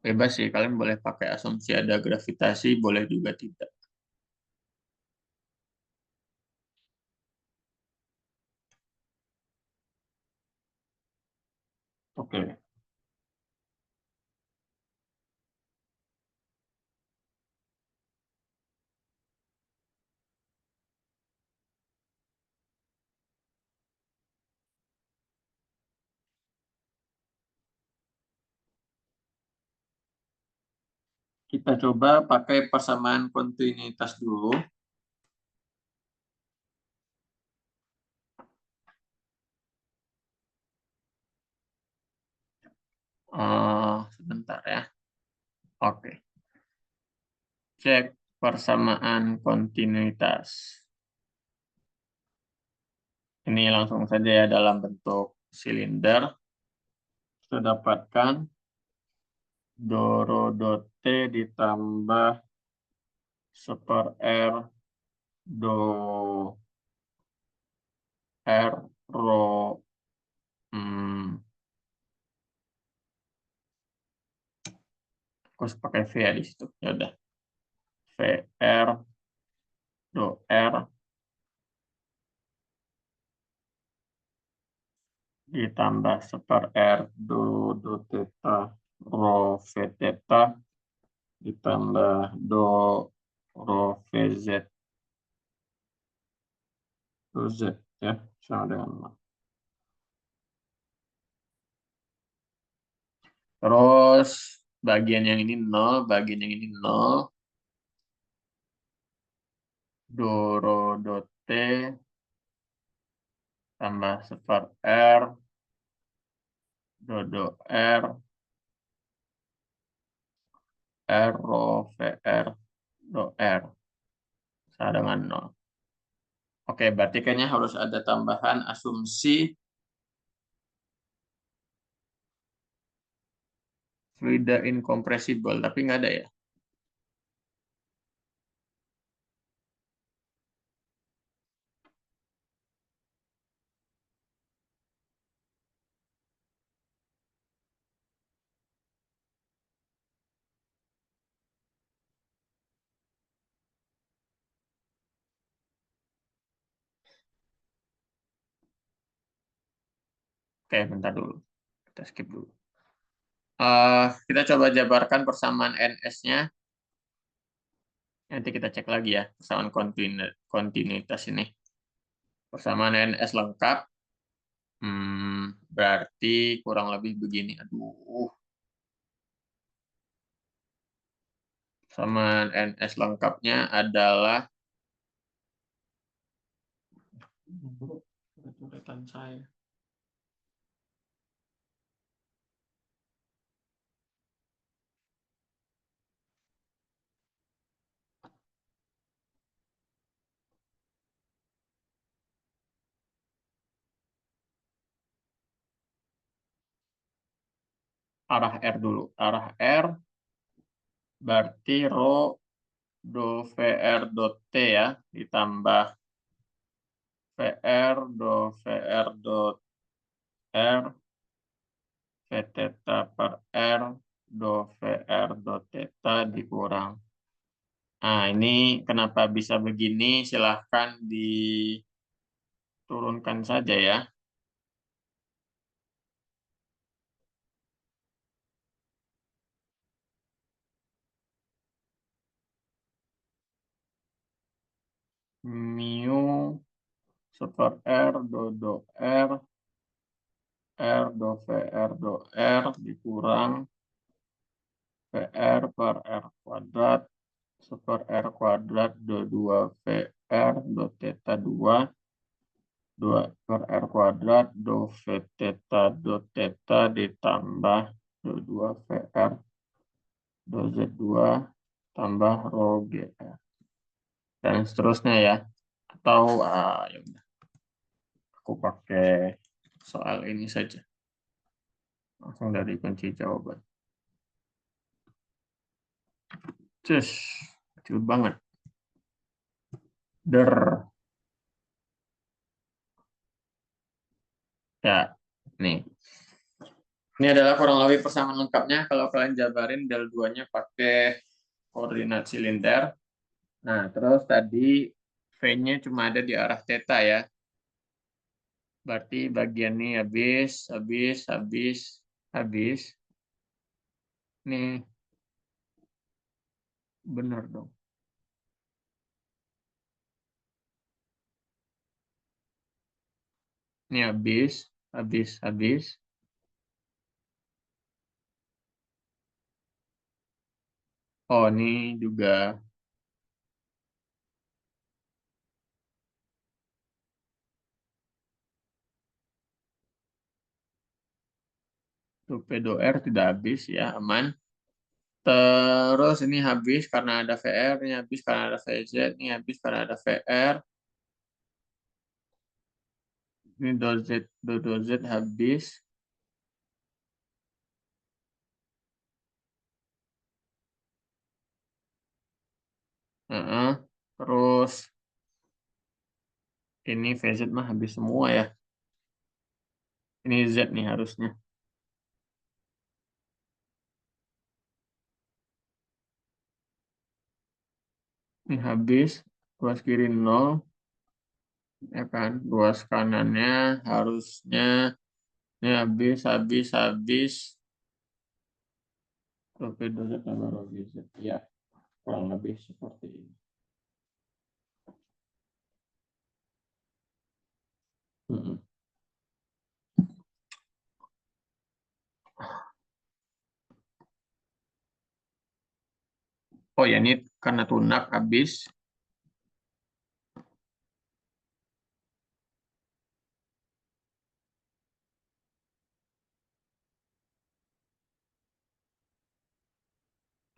Bebas sih, kalian boleh pakai asumsi ada gravitasi, boleh juga tidak. Oke. Kita coba pakai persamaan kontinuitas dulu. Sebentar ya. Oke. Cek persamaan kontinuitas. Ini langsung saja ya dalam bentuk silinder. Kita dapatkan Doro dot T ditambah 1/R do R ro hmm, aku harus pakai V ya di situ. Ya udah, VR do R ditambah seper R do theta rho V theta ditambah do rho VZ do Z ya sama dengan nol. Terus bagian yang ini nol, bagian yang ini nol, do rho do T tambah seper R do R R rho VR do R sama dengan nol. Oke, berarti kayaknya harus ada tambahan asumsi fluida incompressible, tapi nggak ada ya. Oke, bentar dulu. Kita skip dulu. Kita coba jabarkan persamaan NS-nya. Nanti kita cek lagi ya, persamaan kontinuitas ini. Persamaan NS lengkap, berarti kurang lebih begini. Aduh, persamaan NS lengkapnya adalah coretan saya. Arah R dulu. Arah R berarti rho do VR dot T ya, ditambah VR do VR dot R V theta per R do VR do theta dikurang. Nah, ini kenapa bisa begini? Silahkan diturunkan saja ya. Mu super R do R R do VR do R dikurang VR per R kuadrat super R kuadrat do 2 VR do theta 2 per R kuadrat do V theta do theta ditambah do 2 VR do Z2 tambah rho GR. Dan seterusnya ya. Atau ya udah, aku pakai soal ini saja. Langsung dari kunci jawaban. Cus, kecil banget. Der. Ya, nih. Ini adalah kurang lebih persamaan lengkapnya. Kalau kalian jabarin del 2-nya pakai koordinat silinder. Nah, terus tadi V-nya cuma ada di arah theta ya. Berarti bagian ini habis. Nih, bener dong. Ini habis. Oh, ini juga torpedo R tidak habis ya, aman. Terus ini habis karena ada VR, ini habis karena ada VZ, ini habis karena ada VR. Ini do Z habis. Heeh. Terus Ini VZ mah habis semua ya. Ini Z nih harusnya. Ini habis. Ruas kiri 0. Ya kan? Ruas kanannya harusnya ini habis, habis, habis. Torpedo Z tambah Rogi Z. Ya, kurang lebih seperti ini. Mm-mm. Oh ya, ini karena tunak habis.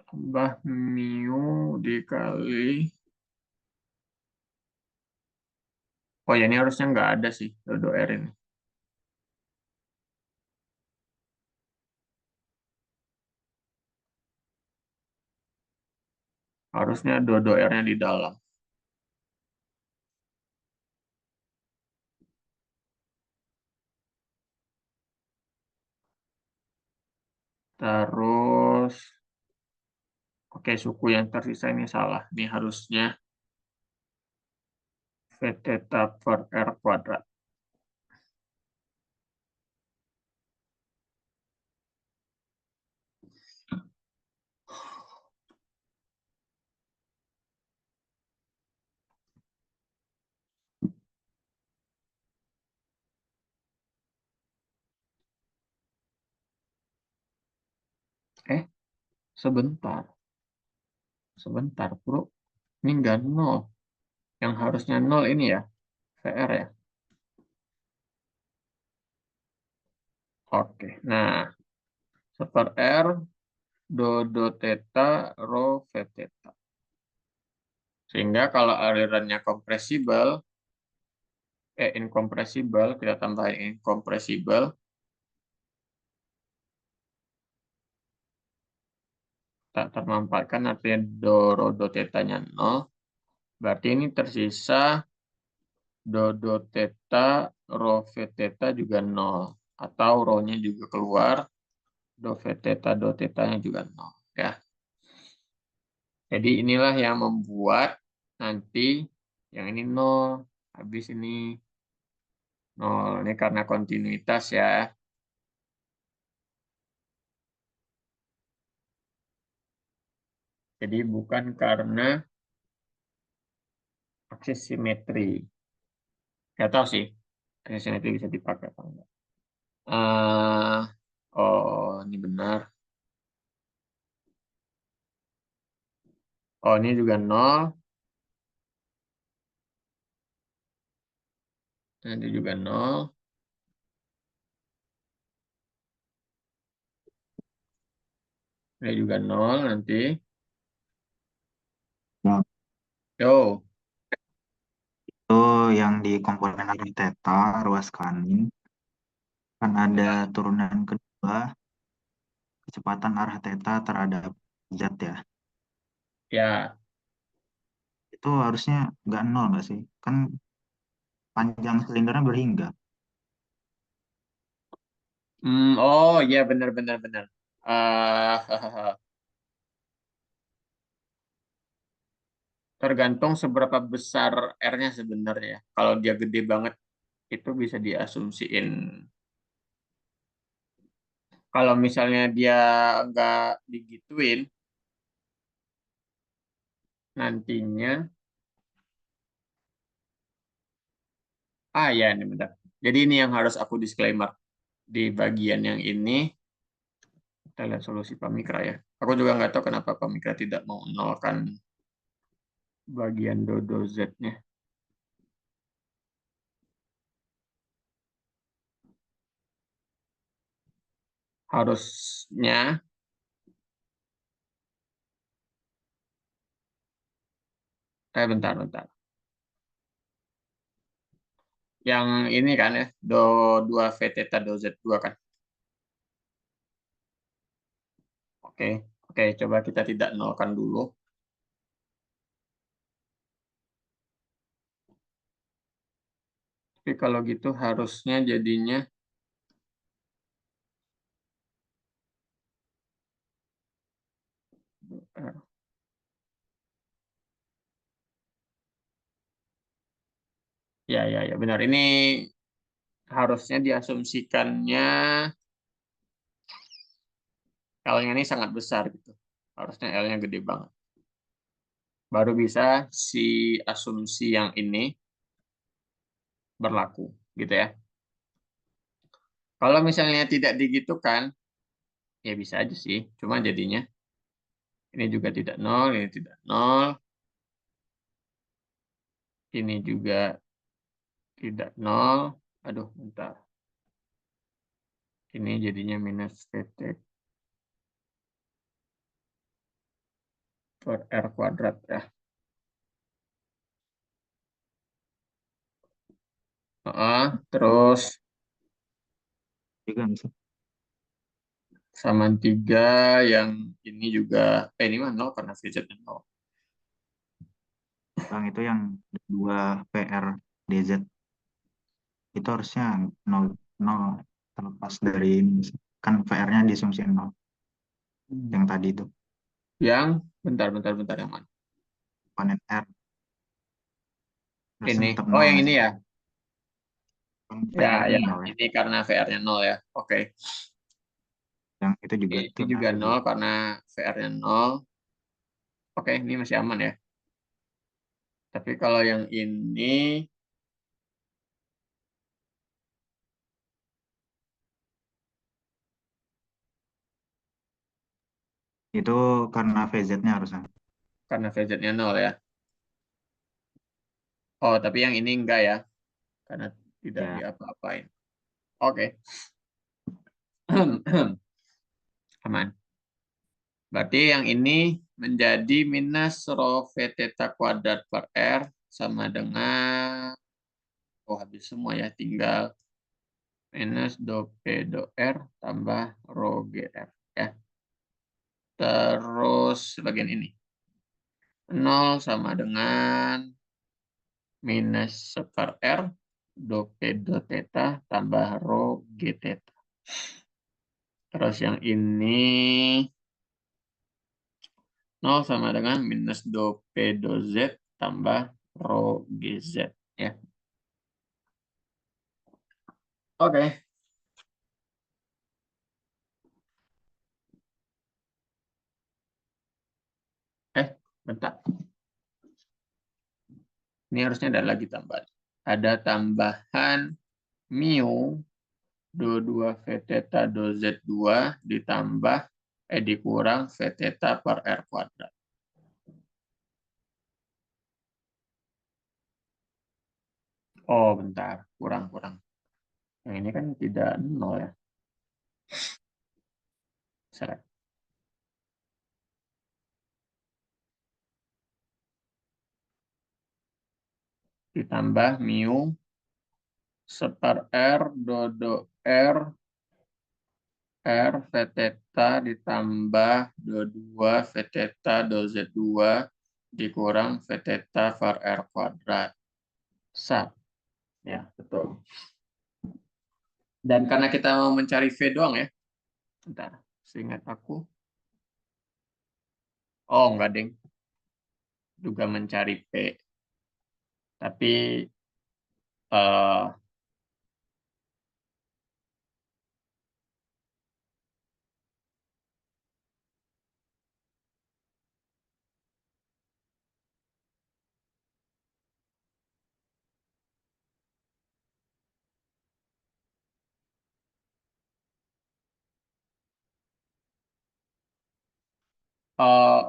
Tambah mu dikali. Oh ya, ini harusnya nggak ada sih, dodo R ini. Harusnya dodo R-nya di dalam. Terus, oke, suku yang tersisa ini salah. Ini harusnya V theta per R kuadrat. Eh, sebentar. Sebentar, bro. Ini nggak nol. Yang harusnya nol ini ya, VR ya. Oke, nah, super R, do do theta, rho V theta. Sehingga kalau alirannya kompresibel, incompressible, kita tambahin incompressible, tak termanfaatkan artinya do rho do tetanya nol. Berarti ini tersisa do do theta, rho V theta juga nol. Atau rho-nya juga keluar, do V theta, do tetanya juga nol. Ya. Jadi inilah yang membuat nanti yang ini nol, habis ini nol. Ini karena kontinuitas ya. Jadi bukan karena aksis simetri. Nggak tahu sih, aksis simetri bisa dipakai apa enggak. Oh, ini benar. Oh, ini juga nol. Nanti juga nol. Ini juga nol nanti. Ya, Yo, itu yang di komponen arah theta, ruas kanan, kan ada turunan kedua, kecepatan arah theta terhadap z ya. ya. Itu harusnya nggak nol nggak sih? Kan panjang silindernya berhingga. Oh, ya benar benar benar. Ah, tergantung seberapa besar R-nya sebenarnya. Kalau dia gede banget, itu bisa diasumsiin. Kalau misalnya dia nggak digituin, nantinya, ya ini benar. Jadi ini yang harus aku disclaimer. Di bagian yang ini, kita lihat solusi pamikra ya. Aku juga nggak tahu kenapa pamikra tidak mau menolkan bagian dodo Z-nya. Harusnya, bentar, bentar. Yang ini kan ya, do 2 V theta do Z2 kan. Oke, oke, coba kita tidak nolkan dulu. Tapi kalau gitu harusnya jadinya ya benar. Ini harusnya diasumsikannya L-nya ini sangat besar gitu. Harusnya L-nya gede banget. Baru bisa si asumsi yang ini berlaku gitu ya. Kalau misalnya tidak digitukan, ya bisa aja sih. Cuma jadinya ini juga tidak nol, ini tidak nol, ini juga tidak nol. Aduh, bentar. Ini jadinya minus VT per R kuadrat ya. Terus Juga bisa. sama 3 yang ini juga, ini mah nol karena VZ-nya nol. Bang, itu yang 2 PR DZ itu harusnya 0, 0 terlepas dari ini. Kan PR-nya diasumsi 0. Yang tadi itu. Yang, bentar, yang mana? Komponen R. Harusnya Ini, tetap oh 0 yang nggak ini sih? ya. Kan Ya, PR-nya ya, 0 ya. ini karena VR-nya nol ya. Oke. Yang itu juga Ini tetap juga R nol juga. karena VR-nya nol. Oke, ini masih aman ya. Tapi kalau yang ini, Itu karena VZ-nya harusnya. karena VZ-nya nol ya. Oh, tapi yang ini enggak ya. Karena tidak Ya, diapa-apain. Oke. Aman. Berarti yang ini menjadi minus rho V theta kuadrat per R sama dengan, oh habis semua ya, tinggal minus do P do R tambah rho GR. Ya. Terus bagian ini. 0 sama dengan minus per R do P do theta tambah rho G theta. Terus yang ini 0 sama dengan minus do P do Z tambah rho GZ. Ya. Oke. Bentar. Ini harusnya ada lagi tambahan. Ada tambahan mu do 2 V theta do Z2 ditambah dikurang V theta per R kuadrat. Oh, bentar. Kurang. Yang ini kan tidak nol ya. Select. Ditambah mu seper R do R R V theta ditambah do 2 V theta do Z2 dikurang V theta per R kuadrat. Sat. Ya, betul. Dan karena kita mau mencari V doang ya. Bentar, seingat aku. Oh, enggak, ding. Juga mencari P. Tapi eh,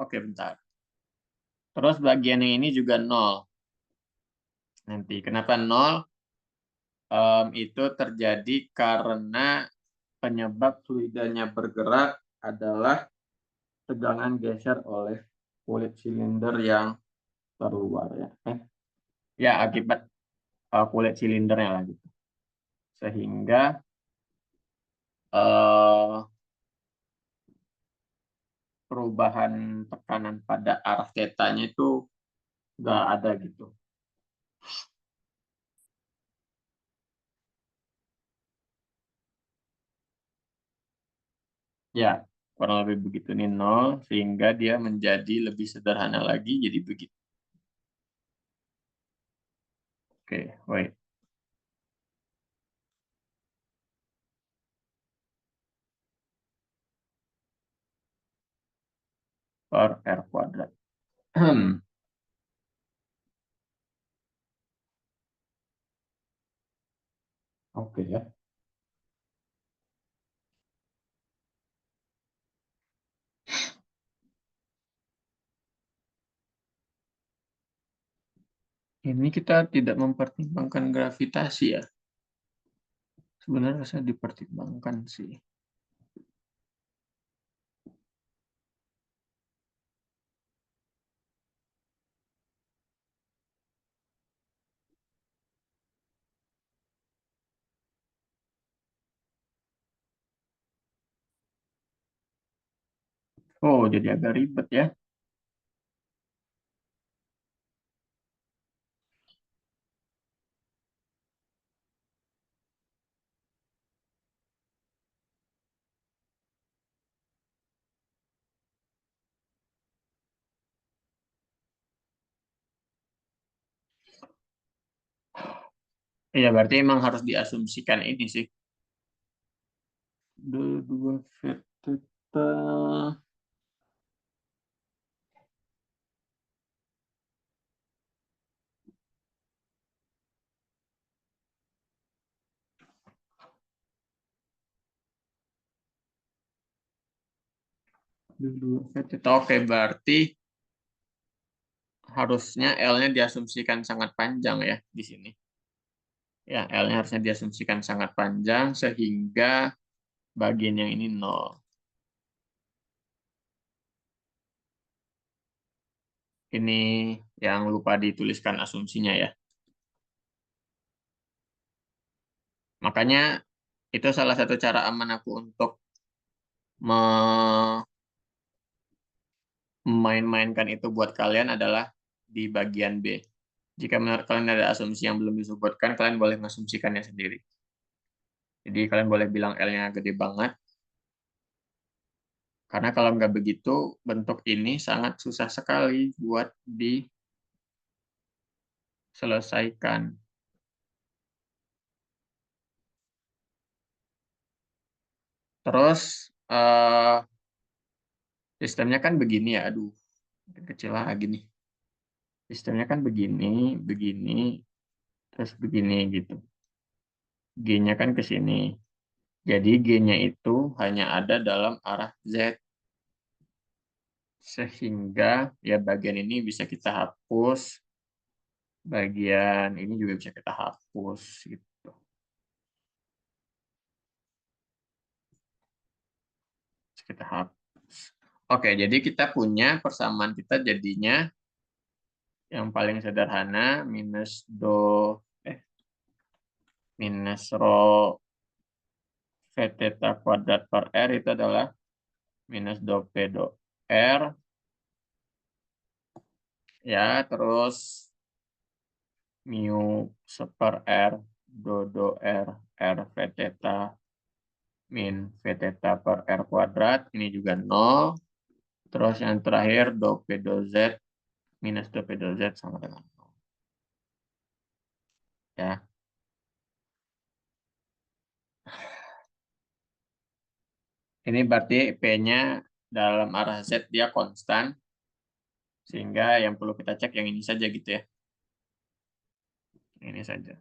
oke, bentar. Terus bagian yang ini juga nol. Nanti kenapa nol? Itu terjadi karena penyebab fluidanya bergerak adalah tegangan geser oleh kulit silinder yang terluar ya. Ya, akibat kulit silindernya lah gitu. Sehingga eh, perubahan tekanan pada arah tetanya itu nggak ada gitu. Ya, kurang lebih begitu. Ini 0, sehingga dia menjadi lebih sederhana lagi, jadi begitu. Oke, wait. Per R kuadrat. Oke ya. Ini kita tidak mempertimbangkan gravitasi ya. Sebenarnya saya dipertimbangkan sih. Oh, jadi agak ribet ya. Iya, berarti emang harus diasumsikan ini sih. Dua V theta. Dua V theta. Oke, berarti harusnya L-nya diasumsikan sangat panjang ya di sini. Ya, L-nya harusnya diasumsikan sangat panjang sehingga bagian yang ini 0. Ini yang lupa dituliskan asumsinya ya. Makanya itu salah satu cara aman aku untuk memain-mainkan itu buat kalian adalah di bagian B. Jika menurut kalian ada asumsi yang belum disebutkan, kalian boleh mengasumsikannya sendiri. Jadi kalian boleh bilang L-nya gede banget, karena kalau nggak begitu, bentuk ini sangat susah sekali buat diselesaikan. Terus, sistemnya kan begini ya, aduh, kecil lagi nih. Sistemnya kan begini, begini, terus begini gitu. G-nya kan ke sini. Jadi G-nya itu hanya ada dalam arah Z. Sehingga ya bagian ini bisa kita hapus, bagian ini juga bisa kita hapus gitu. Bisa kita hapus. Oke, jadi kita punya persamaan kita jadinya yang paling sederhana minus rho V theta kuadrat per R itu adalah minus do P do R ya, terus mu seper R do R R V theta min V theta per R kuadrat, ini juga 0. Terus yang terakhir do P do Z minus do P do Z sama dengan 0. Ya. Ini berarti P-nya dalam arah Z dia konstan, sehingga yang perlu kita cek yang ini saja gitu ya. Ini saja.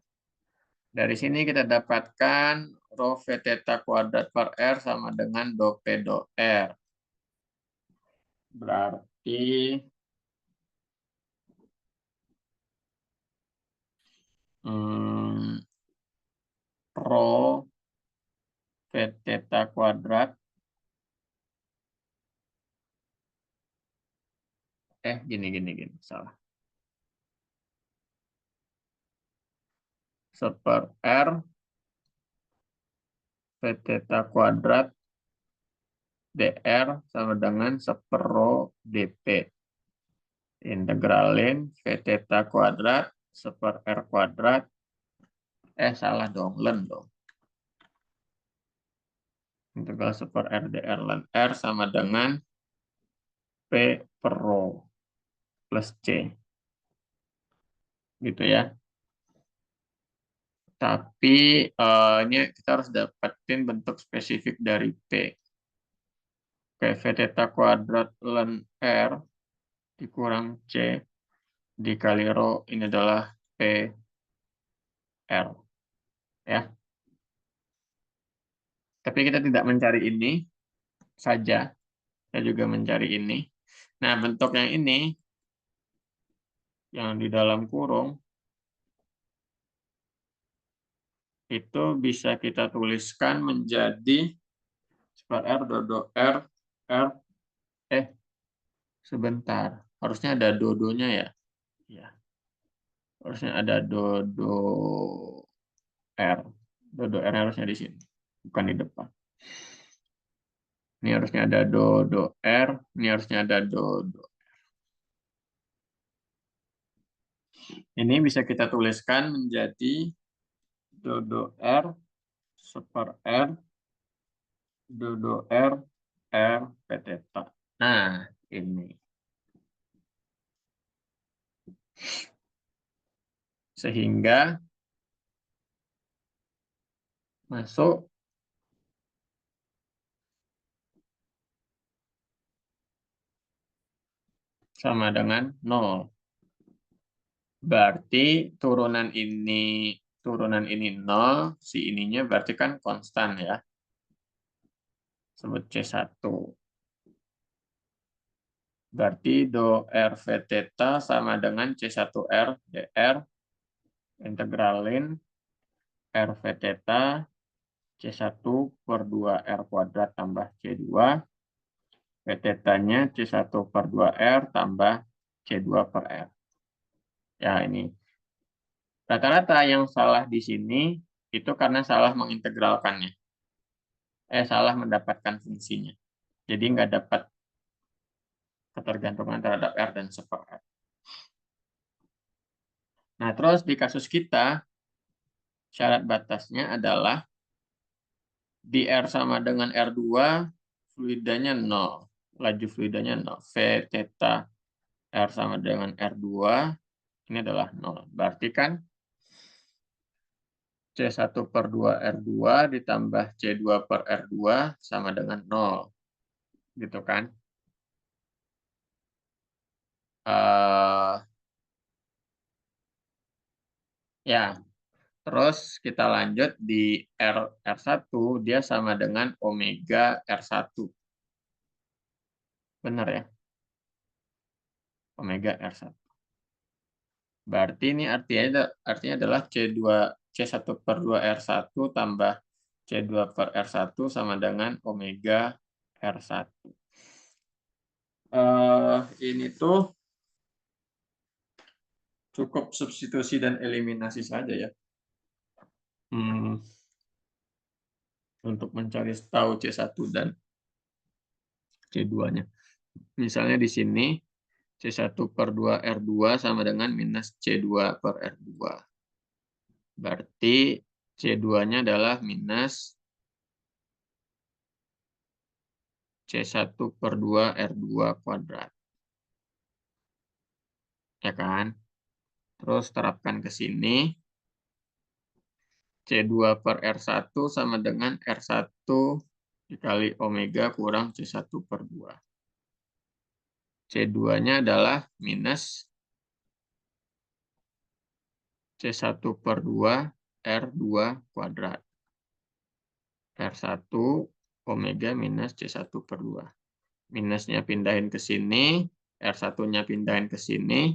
Dari sini kita dapatkan rho V theta kuadrat per R sama dengan do P do R. Berarti rho V theta kuadrat gini salah. Seper R V theta kuadrat dr sama dengan seper rho dp. Integralin V theta kuadrat seper R kuadrat. Salah dong, len dong. Integral 1 per R dr ln R sama dengan P per rho plus C. Gitu ya. Tapi ini kita harus dapetin bentuk spesifik dari P. Oke, V theta kuadrat ln R dikurang C dikali rho ini adalah P R. Ya. Tapi kita tidak mencari ini saja. Kita juga mencari ini. Nah, bentuk yang ini, yang di dalam kurung, itu bisa kita tuliskan menjadi super R, dodo R, R, sebentar. Harusnya ada dodonya ya. Ya. Harusnya ada dodo R. Dodo R harusnya di sini, bukan di depan. Ini harusnya ada dodo R, ini harusnya ada dodo. Ini bisa kita tuliskan menjadi dodo R super R, dodo R, R, P theta. Nah, ini. Sehingga masuk sama dengan 0. Berarti turunan ini 0, si ininya berarti kan konstan ya. Sebut C1. Berarti do R V theta sama dengan C1R dr integralin R V theta C1 per 2R kuadrat tambah C2. V theta-nya C1 per 2R tambah C2 per R. Ya, ini. Rata-rata yang salah di sini itu karena salah mengintegralkannya. Salah mendapatkan fungsinya. Jadi nggak dapat ketergantungan terhadap R dan super R. Nah, terus di kasus kita, syarat batasnya adalah di R sama dengan R2, fluidanya 0. Laju fluidanya 0. V theta R sama dengan R2, ini adalah 0. Berarti kan C1 per 2 R2 ditambah C2 per R2 sama dengan 0. Gitu kan? Ya, terus kita lanjut di R1, dia sama dengan omega R1. Benar ya? Omega R1. Berarti ini artinya adalah C1 per 2 R1 tambah C2 per R1 sama dengan omega R1. Ini tuh cukup substitusi dan eliminasi saja ya. Untuk mencari tahu C1 dan C2-nya. Misalnya di sini C1 per 2 R2 sama dengan minus C2 per R2. Berarti C2-nya adalah minus C1 per 2 R2 kuadrat. Ya kan? Terus terapkan ke sini. C2 per R1 sama dengan R1 dikali omega kurang C1 per 2. C2-nya adalah minus C1 per 2 R2 kuadrat. R1 omega minus C1 per 2. Minusnya pindahin ke sini, R1-nya pindahin ke sini.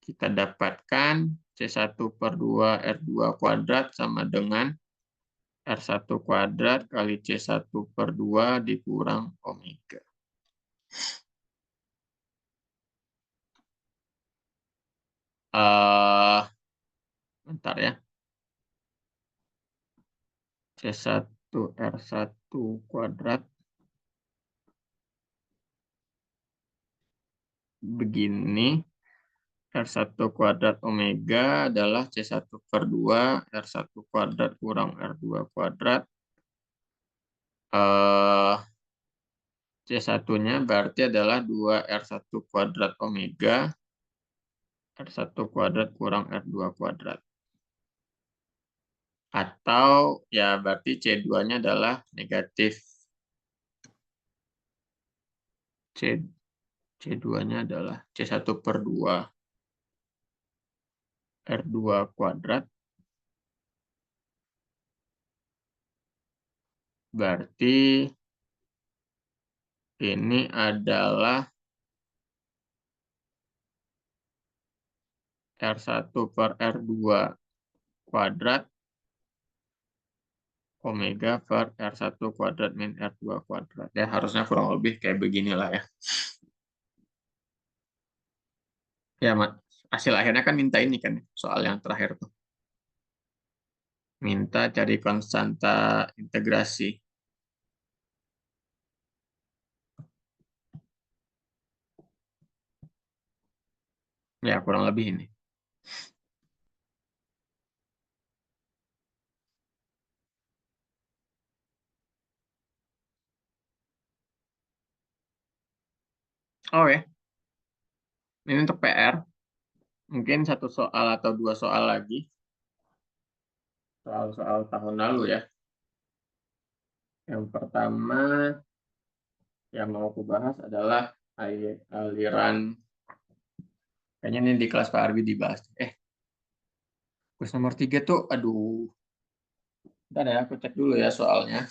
Kita dapatkan C1 per 2 R2 kuadrat sama dengan R1 kuadrat kali C1 per 2 dikurang omega. Bentar ya. C1 R1 kuadrat begini. R1 kuadrat omega adalah C1 per 2, R1 kuadrat kurang R2 kuadrat. C1-nya berarti adalah 2R1 kuadrat omega, R1 kuadrat kurang R2 kuadrat. Atau ya berarti C2-nya adalah negatif. C2-nya adalah C1/2 R2 kuadrat. Berarti ini adalah R1/R2 kuadrat omega per R1 kuadrat min R2 kuadrat. Ya, harusnya kurang lebih kayak beginilah ya. Ya, hasil akhirnya kan minta ini kan, soal yang terakhir tuh. Minta cari konstanta integrasi. Ya, kurang lebih ini. Oke, ini untuk PR. Mungkin satu soal atau dua soal lagi. Soal-soal tahun lalu ya. Yang pertama yang mau aku bahas adalah aliran. Kayaknya ini di kelas Pak Arbi dibahas. Kuis nomor 3 tuh, aduh. Bentar ya, aku cek dulu ya soalnya.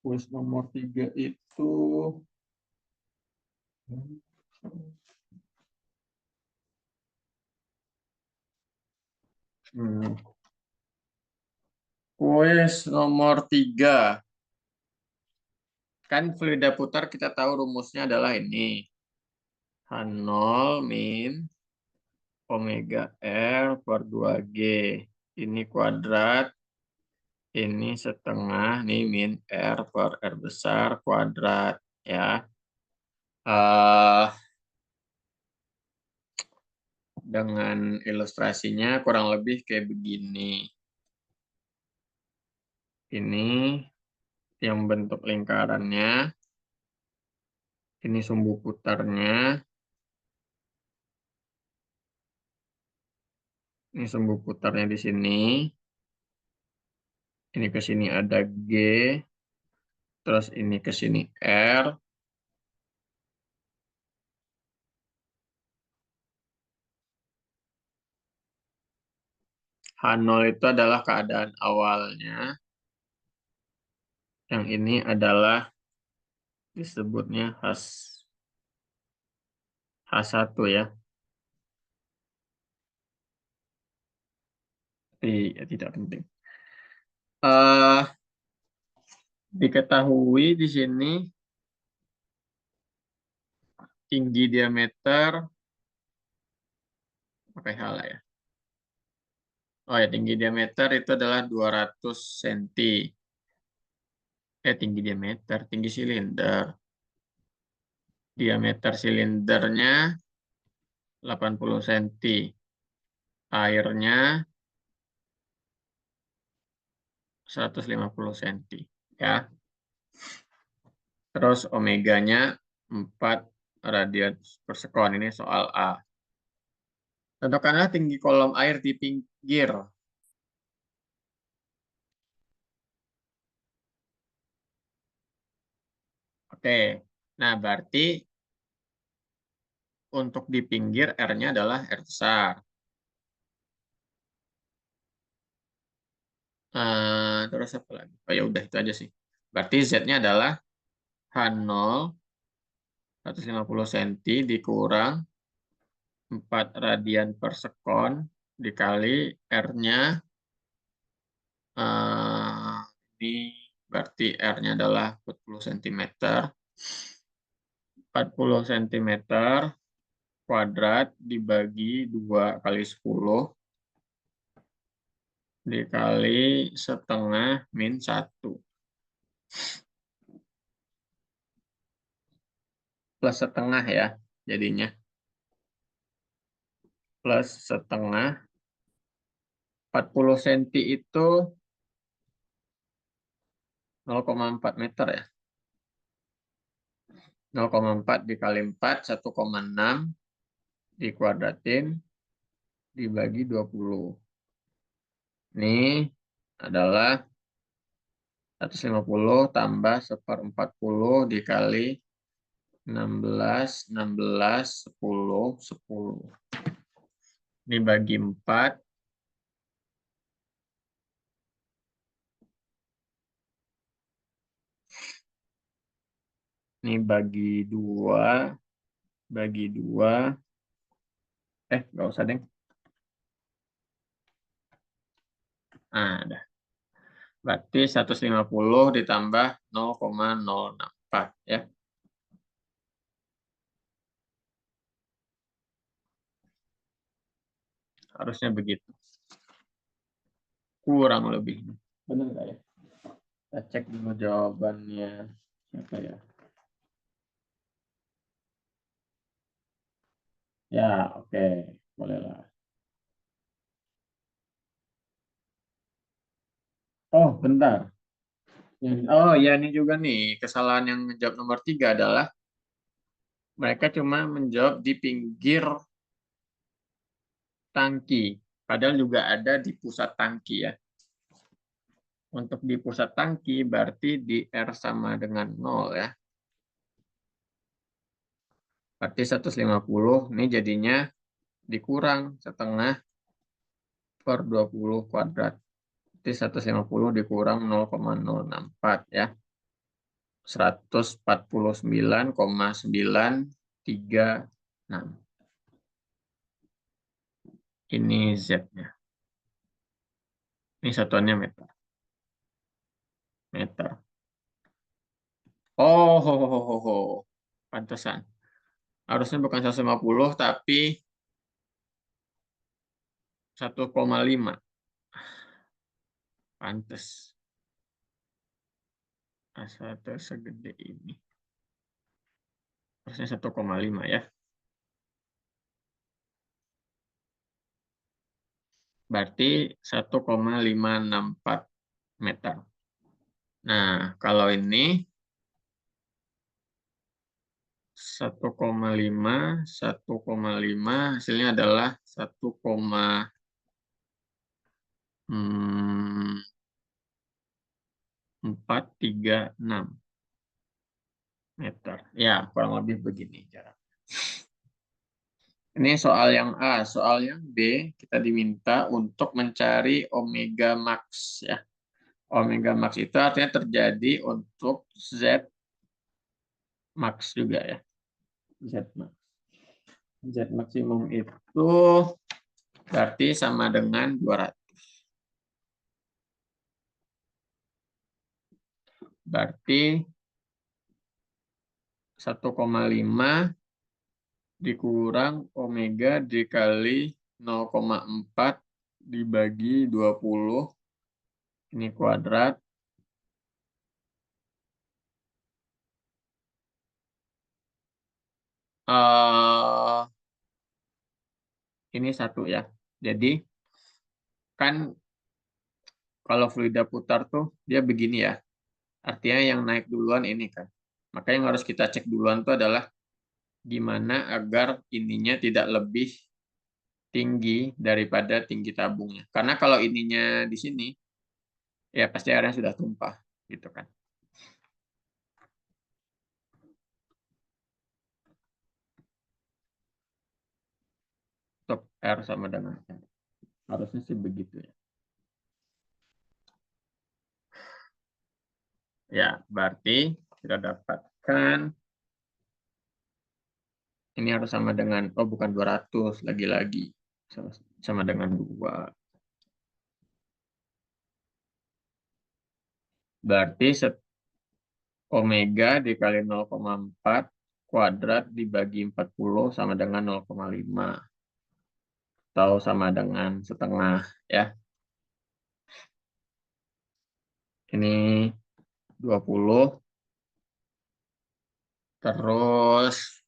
Kuis nomor 3 itu... Kuis nomor 3. Kan fluida putar kita tahu rumusnya adalah ini. H0 min omega R per 2G. Ini kuadrat, ini setengah, nih min R per R besar kuadrat. Ya. Dengan ilustrasinya kurang lebih kayak begini. Ini yang bentuk lingkarannya. Ini sumbu putarnya. Ini sumbu putarnya di sini. Ini ke sini ada G. Terus ini ke sini R. H0 itu adalah keadaan awalnya. Yang ini adalah disebutnya H1 ya. Tidak penting. Diketahui di sini tinggi diameter pakai hal ya. Oh ya, tinggi diameter itu adalah 200 cm. Tinggi diameter, tinggi silinder. Diameter silindernya 80 cm. Airnya 150 cm. Ya. Terus omeganya 4 radian per sekon. Ini soal A. Tentukanlah tinggi kolom air di pinggir. Oke. Nah, berarti untuk di pinggir R-nya adalah R besar. Terus apa lagi? Oh ya udah itu aja sih. Berarti Z-nya adalah H0 150 cm dikurang 4 radian per sekon dikali R-nya ini berarti R-nya adalah 40 cm. 40 cm kuadrat dibagi 2 kali 10 dikali setengah min 1. Plus setengah ya jadinya. Plus setengah. 40 cm itu 0,4 meter ya. 0,4 dikali 4, 1,6 dikuadratin dibagi 20. Ini adalah 150 tambah 1/40 dikali 16, 16, 10, 10. Ini bagi 4. Ini bagi 2. Bagi 2. Nggak usah, deh. Ada. Berarti 150 ditambah 0,064 ya. Harusnya begitu. Kurang lebih. Benar nggak ya? Kita cek dulu jawabannya. Siapa ya? Ya, oke. Bolehlah. Oh, bentar. Oh, ya ini juga nih. Kesalahan yang menjawab nomor 3 adalah mereka cuma menjawab di pinggir tangki. Padahal juga ada di pusat tangki ya. Untuk di pusat tangki berarti di R sama dengan 0 ya. Berarti 150 ini jadinya dikurang setengah per 20 kuadrat. Berarti 150 dikurang 0,064 ya. 149,936. Ini Z-nya. Ini satuannya meter. Meter. Oh, pantesan. Harusnya bukan 150 tapi 1,5. Pantes. Asal segede ini. Harusnya 1,5 ya. Berarti 1,564 meter. Nah, kalau ini 1,5, 1,5 hasilnya adalah 1,436 meter. Ya, kurang lebih begini jarak. Ini soal yang A. Soal yang B, kita diminta untuk mencari omega max. Ya. Omega max itu artinya terjadi untuk Z max juga ya. Z max. Z maksimum itu berarti sama dengan 200. Berarti 1,5 dikurang omega dikali 0,4 dibagi 20. Ini kuadrat. Ini 1 ya. Jadi kan kalau fluida putar tuh dia begini ya. Artinya yang naik duluan ini kan. Maka yang harus kita cek duluan tuh adalah gimana agar ininya tidak lebih tinggi daripada tinggi tabungnya. Karena kalau ininya di sini, ya pasti airnya sudah tumpah, gitu kan. Untuk R sama dengan R. Harusnya sih begitu ya. Ya, berarti kita dapatkan ini harus sama dengan, oh bukan 200, lagi-lagi. Sama dengan 2. Berarti omega dikali 0,4 kuadrat dibagi 40 sama dengan 0,5. Atau sama dengan setengah ya. Ini 20. Terus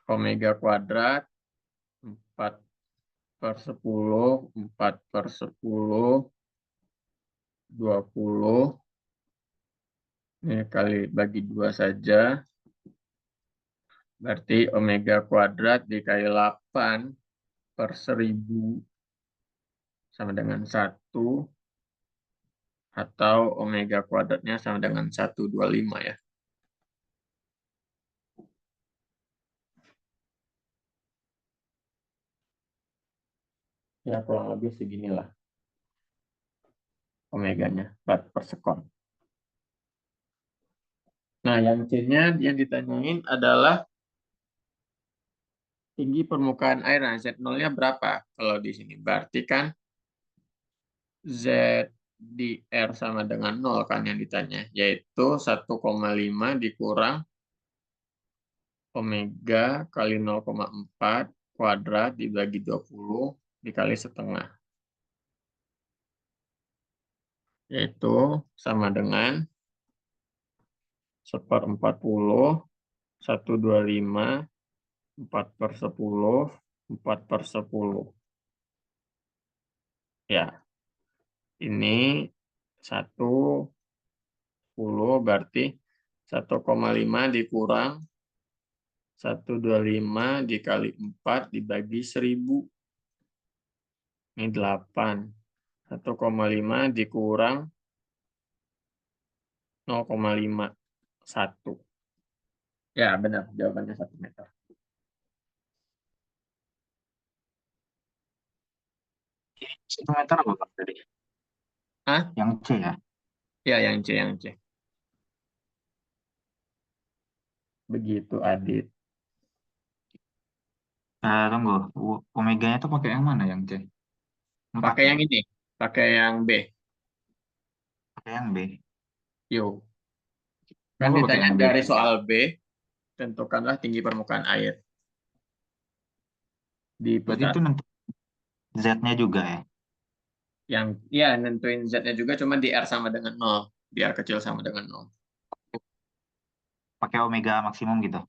omega kuadrat 4/10, 4/10 20 ini kali bagi 2 saja. Berarti omega kuadrat dikali 8 per 1000 sama dengan 1. Atau omega kuadratnya sama dengan 125 ya. Ya kurang lebih seginilah omeganya, watt per sekon. Nah, yang C-nya yang ditanyain adalah tinggi permukaan air. Nah, Z0-nya berapa? Kalau di sini berarti kan Z di R sama dengan 0 kan yang ditanya, yaitu 1,5 dikurang omega kali 0,4 kuadrat dibagi 20 dikali setengah. Yaitu sama dengan 1/40, 125, 4/10, 4/10. Ya, ini 1/10 berarti 1,5 dikurang 125 dikali 4 dibagi 1000. Ini 8. 1,5 dikurang 0,51. Ya, benar. Jawabannya 1 meter. Itu meter apa Bang tadi? Ah, Yang C ya? ya yang C, yang C. Begitu, Adit. Tunggu, omeganya tuh pakai yang mana yang C? 4 Pakai ya? yang ini. Pakai yang B. Pakai yang B. Yuk. Kan Kenapa pakai ditanya yang B? dari soal B, tentukanlah tinggi permukaan air di Berarti pusat. itu nanti Z-nya juga ya? Yang ya nentuin Z-nya juga cuma di R sama dengan 0. Di R kecil sama dengan 0. Pakai omega maksimum gitu?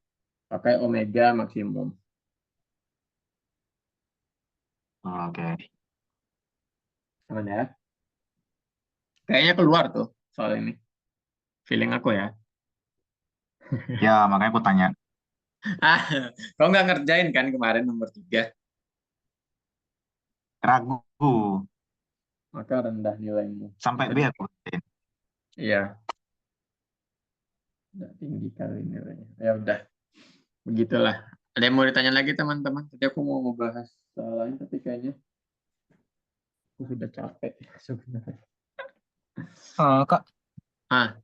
Pakai omega maksimum. Oh, oke. Aman ya? Kayaknya keluar tuh soal ini. Feeling aku ya. Ya, makanya aku tanya. Ah, kau nggak ngerjain kan kemarin nomor 3? Ragu. Maka rendah nilaimu. Sampai B Jadi, aku kerjain. iya, udah tinggi kali nilainya. Ya udah, begitulah. Ada yang mau ditanya lagi teman-teman? Tadi aku mau ngebahas soal lain, tapi kayaknya aku sudah capek sebenarnya. Kak, Ah,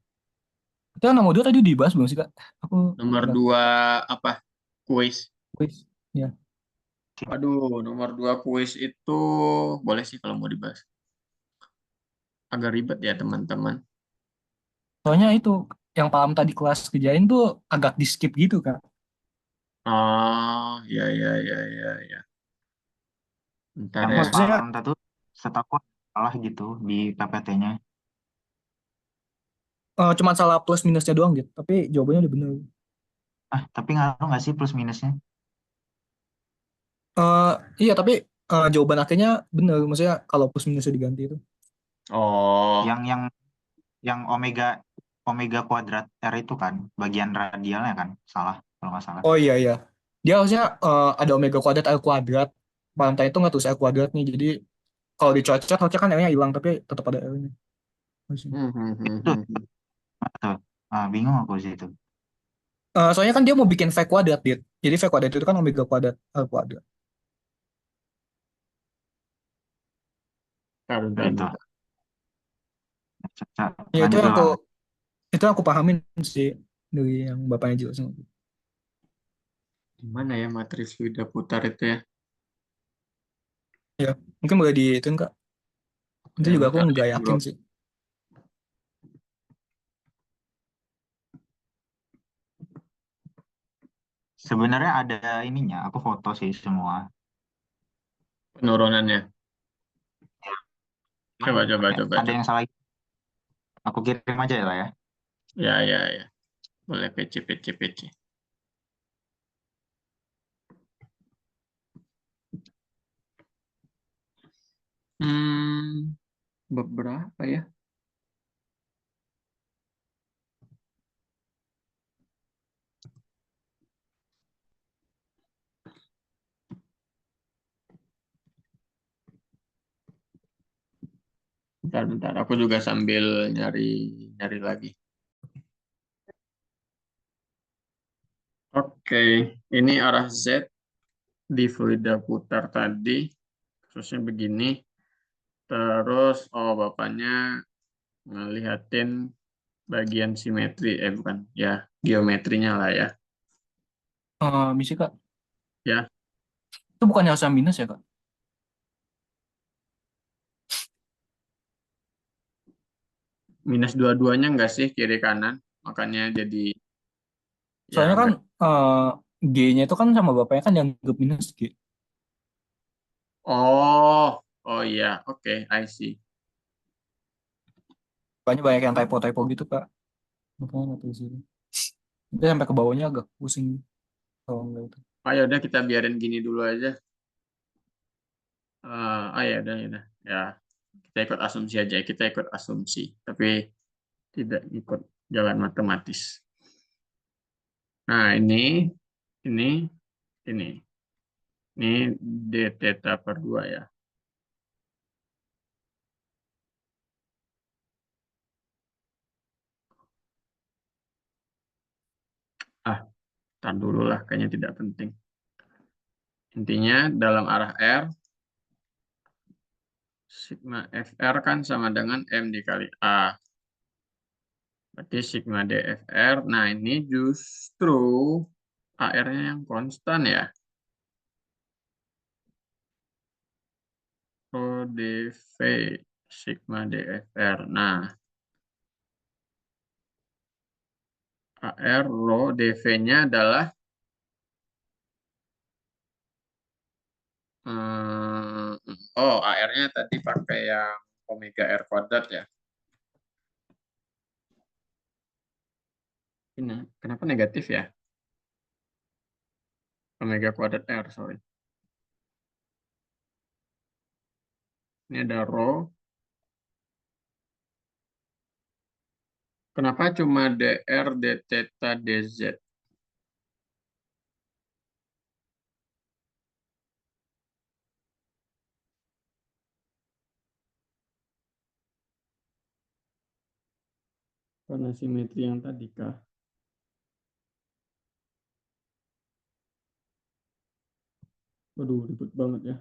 itu yang nomor 2 tadi dibahas belum sih, Kak? Aku nomor nggak 2 apa? Kuis. quiz. Ya. Waduh, nomor 2 kuis itu boleh sih kalau mau dibahas. Agak ribet ya teman-teman. Soalnya itu yang Paham tadi kelas kerjain tuh agak di skip gitu, Kak. Oh, ya ya ya ya ya. Bentar Yang ya. Maksudnya paham tuh setahu aku salah gitu di PPT-nya. cuma salah plus minusnya doang gitu, tapi jawabannya udah bener. Tapi ngaruh nggak sih plus minusnya? Eh, iya, tapi jawaban akhirnya bener. Maksudnya kalau plus minusnya diganti itu. Oh, Yang omega omega kuadrat R itu kan bagian radialnya kan salah kalau nggak salah. Oh iya iya. Dia harusnya ada omega kuadrat L kuadrat. Paham tadi itu nggak tulis L kuadrat nih. Jadi kalau dicocok harusnya kan L-nya hilang, tapi tetap ada L-nya. Itu betul. Bingung aku sih itu. Soalnya kan dia mau bikin V kuadrat, Dit. Jadi V kuadrat itu kan omega kuadrat L kuadrat. bentar, Nah, bentar, itu. bentar. Ya Lanjut dulu Bang. itu aku pahamin sih dari yang bapaknya jelasin. Gimana ya matris fluida putar itu ya? Ya, mungkin boleh diituin Kak. Itu Ya juga aku bentar ya, nggak bro. yakin sih. Sebenarnya ada ininya, aku foto sih semua. Penurunannya. Cuman Coba, coba, kayak coba, ada coba. yang salah. Aku kirim aja ya lah ya. Ya, ya, ya. Boleh PC, PC, PC. Hmm, beberapa ya. Bentar. Aku juga sambil nyari lagi. Oke, ini arah Z di fluida putar tadi, terusnya begini. Terus, bapaknya ngelihatin bagian simetri, bukan, ya geometrinya lah ya. Misi Kak, Ya, itu bukannya harusnya minus ya Kak? minus dua-duanya enggak sih kiri kanan, makanya jadi ya Soalnya kan agak. G-nya itu kan sama bapaknya kan dianggap minus G. Oh iya, oke, I see. Banyak banyak yang typo-typo gitu Kak. Makanya nggak tahu sih. Itu sampai ke bawahnya agak pusing kalau enggak itu. Ya udah kita biarin gini dulu aja. Ya udah, ya udah. Ya, kita ikut asumsi aja. Kita ikut asumsi, tapi tidak ikut jalan matematis. Nah, ini, ini. Ini d theta per 2 ya. Tar dulu lah, kayaknya tidak penting. Intinya dalam arah R, sigma FR kan sama dengan M dikali A. Berarti sigma DFR, nah ini justru AR-nya yang konstan ya. Rho dV, sigma DFR. Nah, AR, rho dV-nya adalah, AR-nya tadi pakai yang omega R kuadrat ya. Ini kenapa negatif ya? Omega kuadrat R, sorry. Ini ada rho. Kenapa cuma dr, d theta, dz? Karena simetri yang tadi kah? Waduh, ribet banget ya.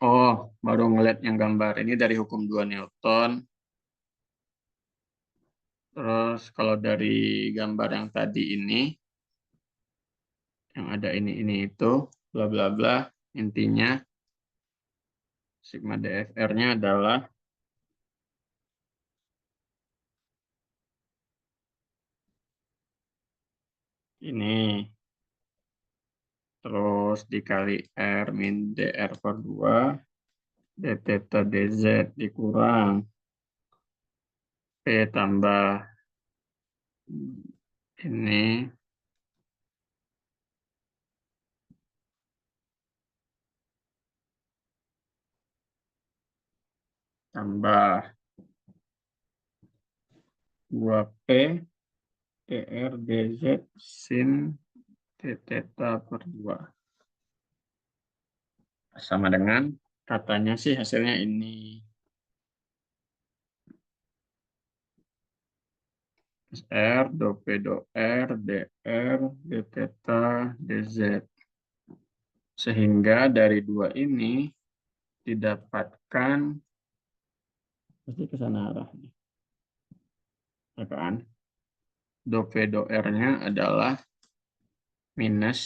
Oh, baru ngeliat yang gambar. Ini dari hukum 2 Newton. Terus kalau dari gambar yang tadi ini, yang ada ini itu, bla bla bla, intinya sigma DFR-nya adalah ini. Terus dikali R min DR per 2, d theta dz dikurang P tambah ini tambah 2P DR dz sin d theta per 2. Sama dengan katanya sih hasilnya ini. R, do P, do R, dr, d theta, dz. Sehingga dari dua ini didapatkan, pasti ke sana arahnya, ya kan? Do P, do R-nya adalah minus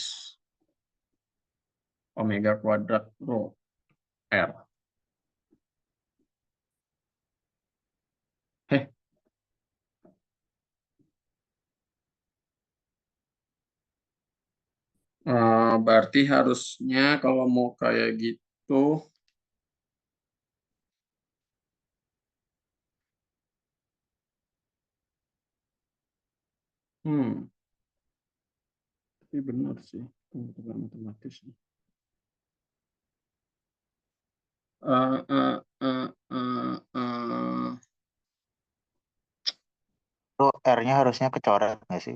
omega kuadrat rho R. Heh, berarti harusnya kalau mau kayak gitu, hmm, tapi benar sih, penghitungan matematis. Eh, eh, eh, eh, eh. harusnya kecoret nggak sih?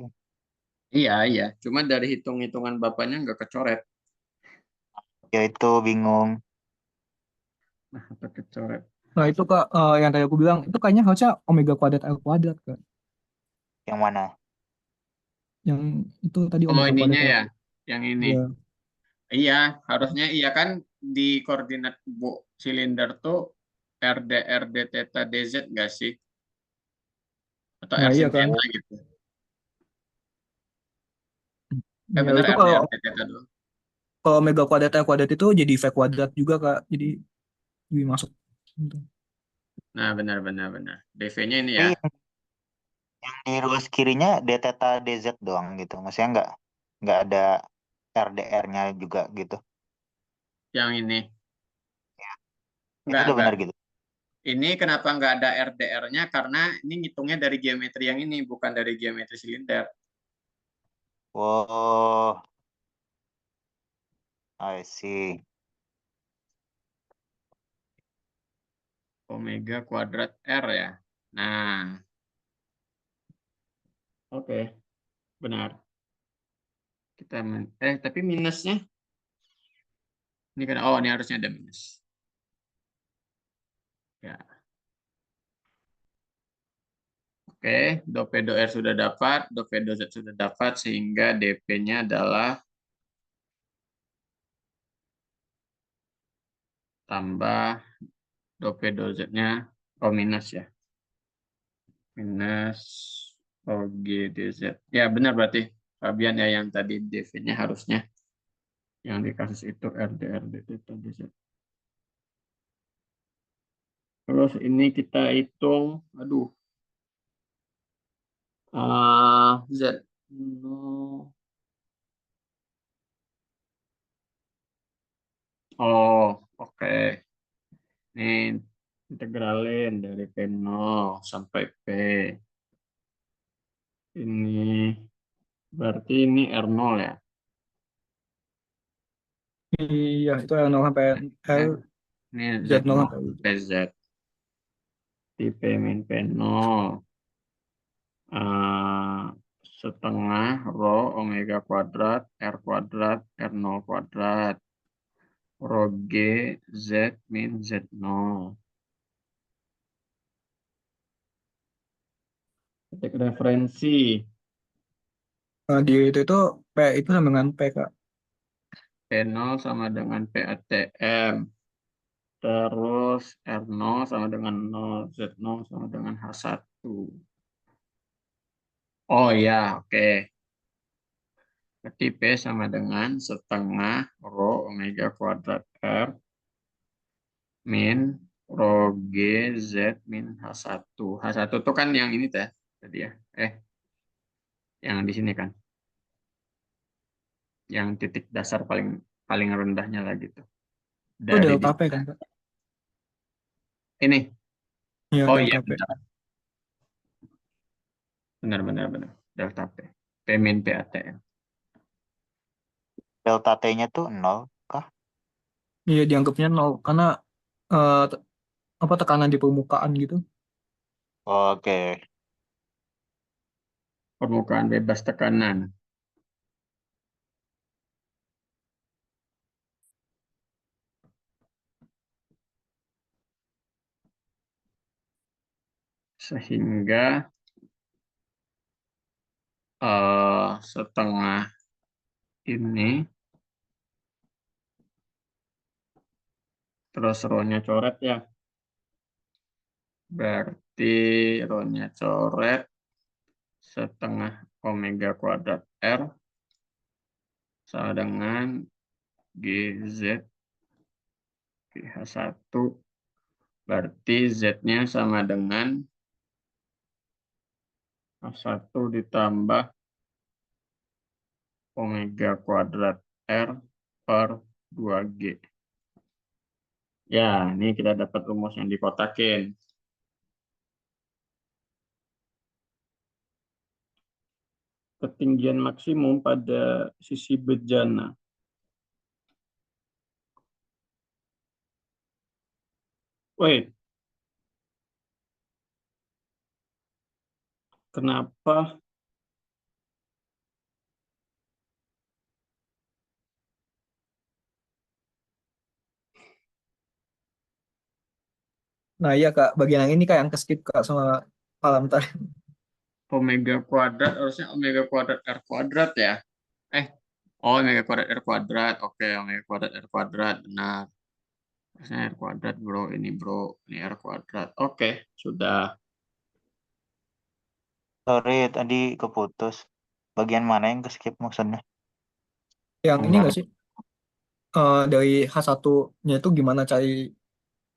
Iya, iya. Cuma dari hitung-hitungan bapaknya nggak kecoret. Ya itu bingung. Nah, apa kecoret? Nah itu Kak, yang tadi aku bilang itu kayaknya harusnya omega kuadrat L kuadrat Kak. Yang mana? Yang itu tadi Oh, omega ininya kuadrat L ya, kuadrat. yang ini. Ya. Iya, harusnya iya kan di koordinat silinder tuh RD, RD, theta, DZ nggak sih? Atau Nah R iya sin kan. theta gitu. Ya Bener itu RD, kalau RD, theta dulu. kalau omega kuadrat L kuadrat itu jadi V kuadrat juga Kak. Jadi lebih masuk. Gitu. Nah, benar, benar, benar. DV-nya ini ya, Tapi yang di ruas kirinya d theta dz doang gitu. Maksudnya nggak ada RDR-nya juga gitu. yang ini. Itu Nggak, udah nggak. benar gitu. Ini kenapa nggak ada RDR-nya? Karena ini ngitungnya dari geometri yang ini, bukan dari geometri silinder. Oh, I see. Omega kuadrat R ya. Nah, oke, benar. Tapi minusnya ini kan, oh ini harusnya ada minus. Ya, oke. Dopedo R sudah dapat, Dopedo Z sudah dapat, sehingga DP-nya adalah tambah Dopedo Z-nya, oh minus ya, minus OGDZ. Ya benar berarti, Fabian ya yang tadi DV-nya harusnya, yang di kasus itu RD theta DZ. Terus ini kita hitung, aduh, Z. No. Oh, oke. Ini integralin dari P0 sampai P. Ini berarti ini R0 ya. Iya itu L0 sampai L, Eh, Ini Z0 Z0 sampai itu. sampai Z. Di P min P0. eh, Setengah rho omega kuadrat R0 kuadrat rho G Z min Z0. Ketik referensi. Nah, di itu P itu sama dengan P Kak. P0 sama dengan PATM. Terus R0 sama dengan 0, Z0 sama dengan H1. Oh ya, oke. Berarti P sama dengan setengah rho omega kuadrat R min rho G Z min H1. H1 itu kan yang ini tadi ya. Yang di sini kan. Yang titik dasar paling paling rendahnya lagi tuh. Itu Dari delta P kan Kak. ini. Iya Oh iya, delta P. benar. Benar, benar, benar. Delta P. P min PATM. Delta T-nya tuh 0 kah? Iya dianggapnya nol karena te- apa tekanan di permukaan gitu. Oke. Permukaan bebas tekanan. Sehingga setengah ini, terus rho-nya coret ya. Berarti rho-nya coret setengah omega kuadrat R sama dengan GZ GH1. Berarti Z-nya sama dengan H1 ditambah omega kuadrat R per 2G. Ya, ini kita dapat rumus yang dikotakin. Ketinggian maksimum pada sisi bejana. Wait, Kenapa? Nah iya Kak, bagian yang ini Kak yang keskip Kak sama malam tadi. Omega kuadrat harusnya omega kuadrat R kuadrat ya. Oh, omega kuadrat R kuadrat. Oke, omega kuadrat R kuadrat. Benar. Harusnya R kuadrat, bro. Ini, bro. Ini R kuadrat. Oke, sudah. Sorry, tadi keputus. Bagian mana yang ke skip maksudnya? Yang ini Enggak. nggak sih? Dari H1-nya itu gimana cari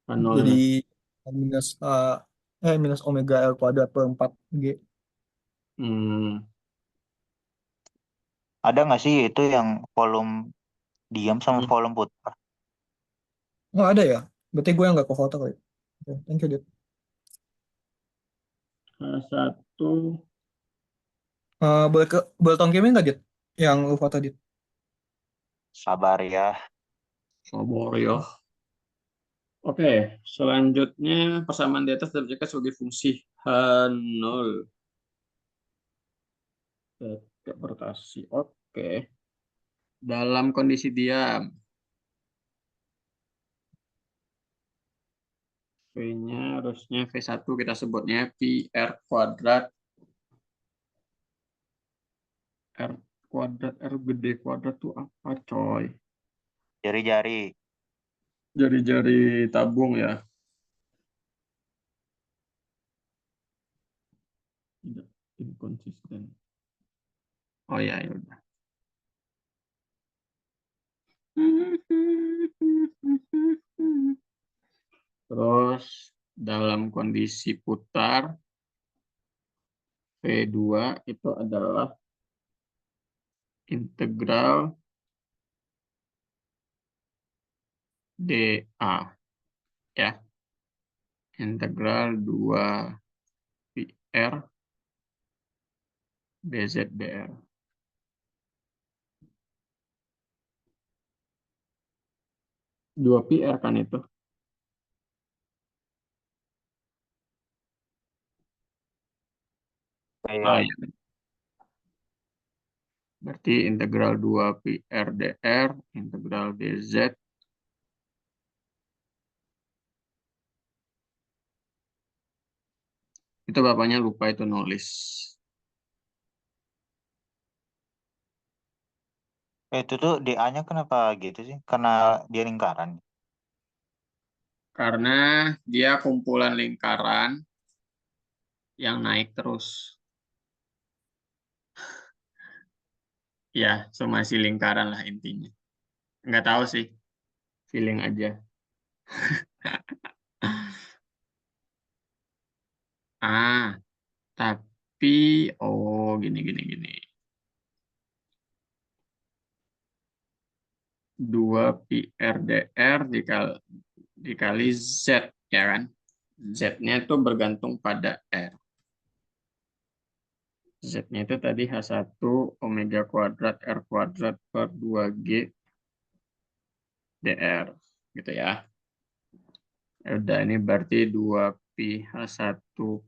jadi Nolnya. minus minus omega L kuadrat per 4G. Hmm, Ada nggak sih itu yang volume diam sama volume putar? Oh ada ya? Berarti gue yang nggak ke foto kali. Oke, thank you, Dit. satu. Boleh tolong kirimin nggak, Dit? Yang lu foto, Dit? Sabar ya. Soborio. Oke, selanjutnya persamaan di atas dapat dijadikan sebagai fungsi H0. Interpretasi. Oke. Dalam kondisi diam, V-nya harusnya V1 kita sebutnya pi R kuadrat. R kuadrat, R gede kuadrat tuh apa, coy? Jari-jari. Jari-jari tabung ya. Tidak inkonsisten. Oh ya, ya udah. Terus dalam kondisi putar, V2 itu adalah integral dA ya. Integral 2 pi R dz dr. 2 pi R kan itu. Iya. Ah, ya. Berarti integral 2 pi R dr, integral dz. Itu bapaknya lupa itu nulis. Itu tuh DA-nya kenapa gitu sih? Karena dia lingkaran. Karena dia kumpulan lingkaran yang naik terus. Ya, somasi lingkaran lah intinya. Nggak tahu sih, feeling aja. Ah, tapi oh gini gini gini. 2 pi R dr dikali Z ya kan. Z-nya itu bergantung pada R. Z-nya itu tadi H1 omega kuadrat R kuadrat per 2G dr gitu ya. Ya udah, ini berarti 2 pi H1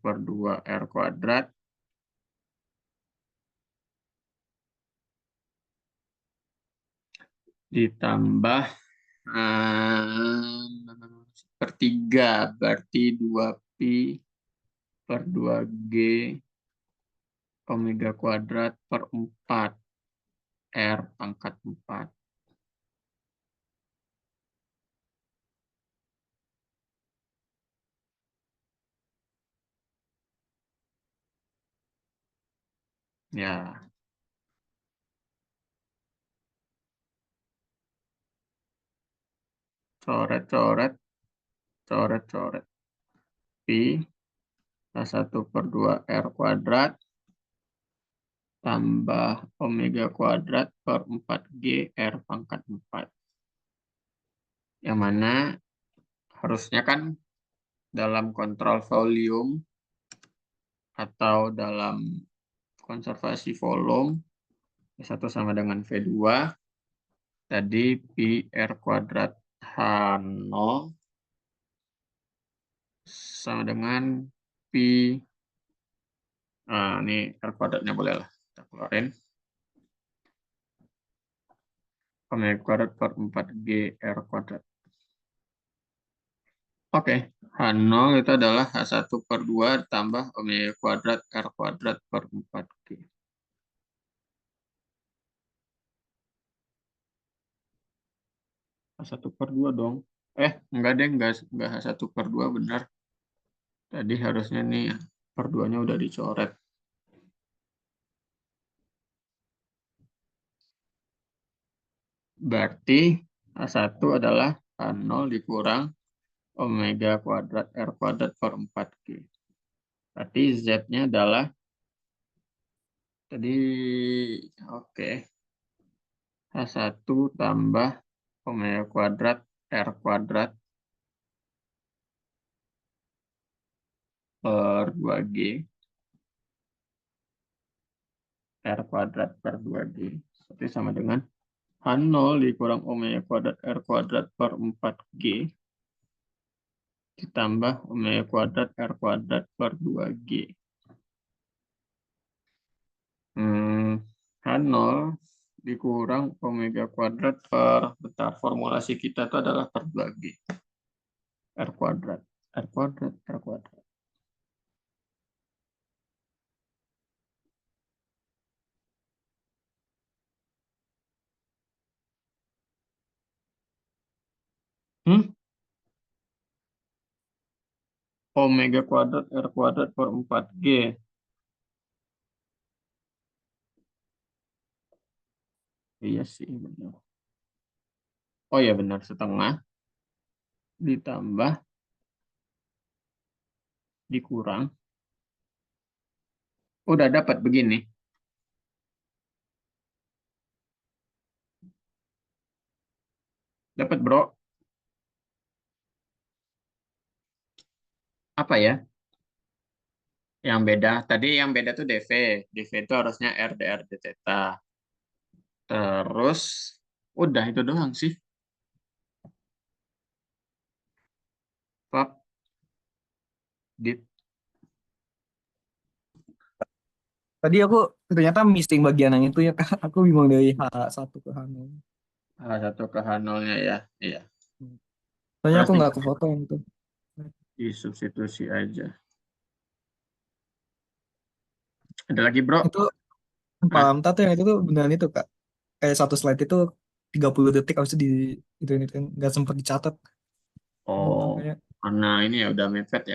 per 2 R kuadrat ditambah per 3 berarti 2 pi per 2G omega kuadrat per 4 R pangkat 4. Ya, coret coret coret coret pi H1 per 2 R kuadrat tambah omega kuadrat per 4G R pangkat 4. Yang mana harusnya kan dalam kontrol volume atau dalam konservasi volume V1 sama dengan V2 tadi pi R kuadrat H0 sama dengan pi Nah, ini R kuadratnya boleh lah. Kita keluarin. Omega kuadrat per 4G R kuadrat. Oke, H0 itu adalah H1 per 2 tambah Omega kuadrat R kuadrat per 4G. H1 per 2 dong. Enggak deh, enggak H1 per 2 benar. Tadi harusnya nih per 2-nya udah dicoret. Berarti H1 adalah H0 dikurang Omega kuadrat R kuadrat per 4G. Berarti Z-nya adalah tadi, oke, H1 tambah Omega kuadrat R kuadrat per 2G. R kuadrat per 2G. Berarti sama dengan H0 dikurang Omega kuadrat R kuadrat per 4G ditambah Omega kuadrat R kuadrat per 2G. H0 dikurang Omega kuadrat per, bentar, formulasi kita itu adalah per 2G. R kuadrat, R kuadrat, R kuadrat. Omega kuadrat R kuadrat per 4G. Iya sih, benar. Oh ya benar, setengah ditambah dikurang. Udah dapat begini. Dapat, bro. Apa ya? Yang beda. Tadi yang beda tuh DV. DV itu harusnya R dr d theta. Terus, udah itu doang sih. Pak. Dit. Tadi aku ternyata missing bagian yang itu ya Kak. Aku bingung dari H1 ke H0. H1 ke H0-nya ya. Iya. Soalnya Terus aku nggak ke foto yang itu. disubstitusi aja. Ada lagi, bro? Itu Hah? paham tuh yang itu tuh beneran itu Kak. Kayak satu slide itu 30 detik habis itu itu nggak sempat dicatat. Oh, Makanya karena ini ya udah mepet ya.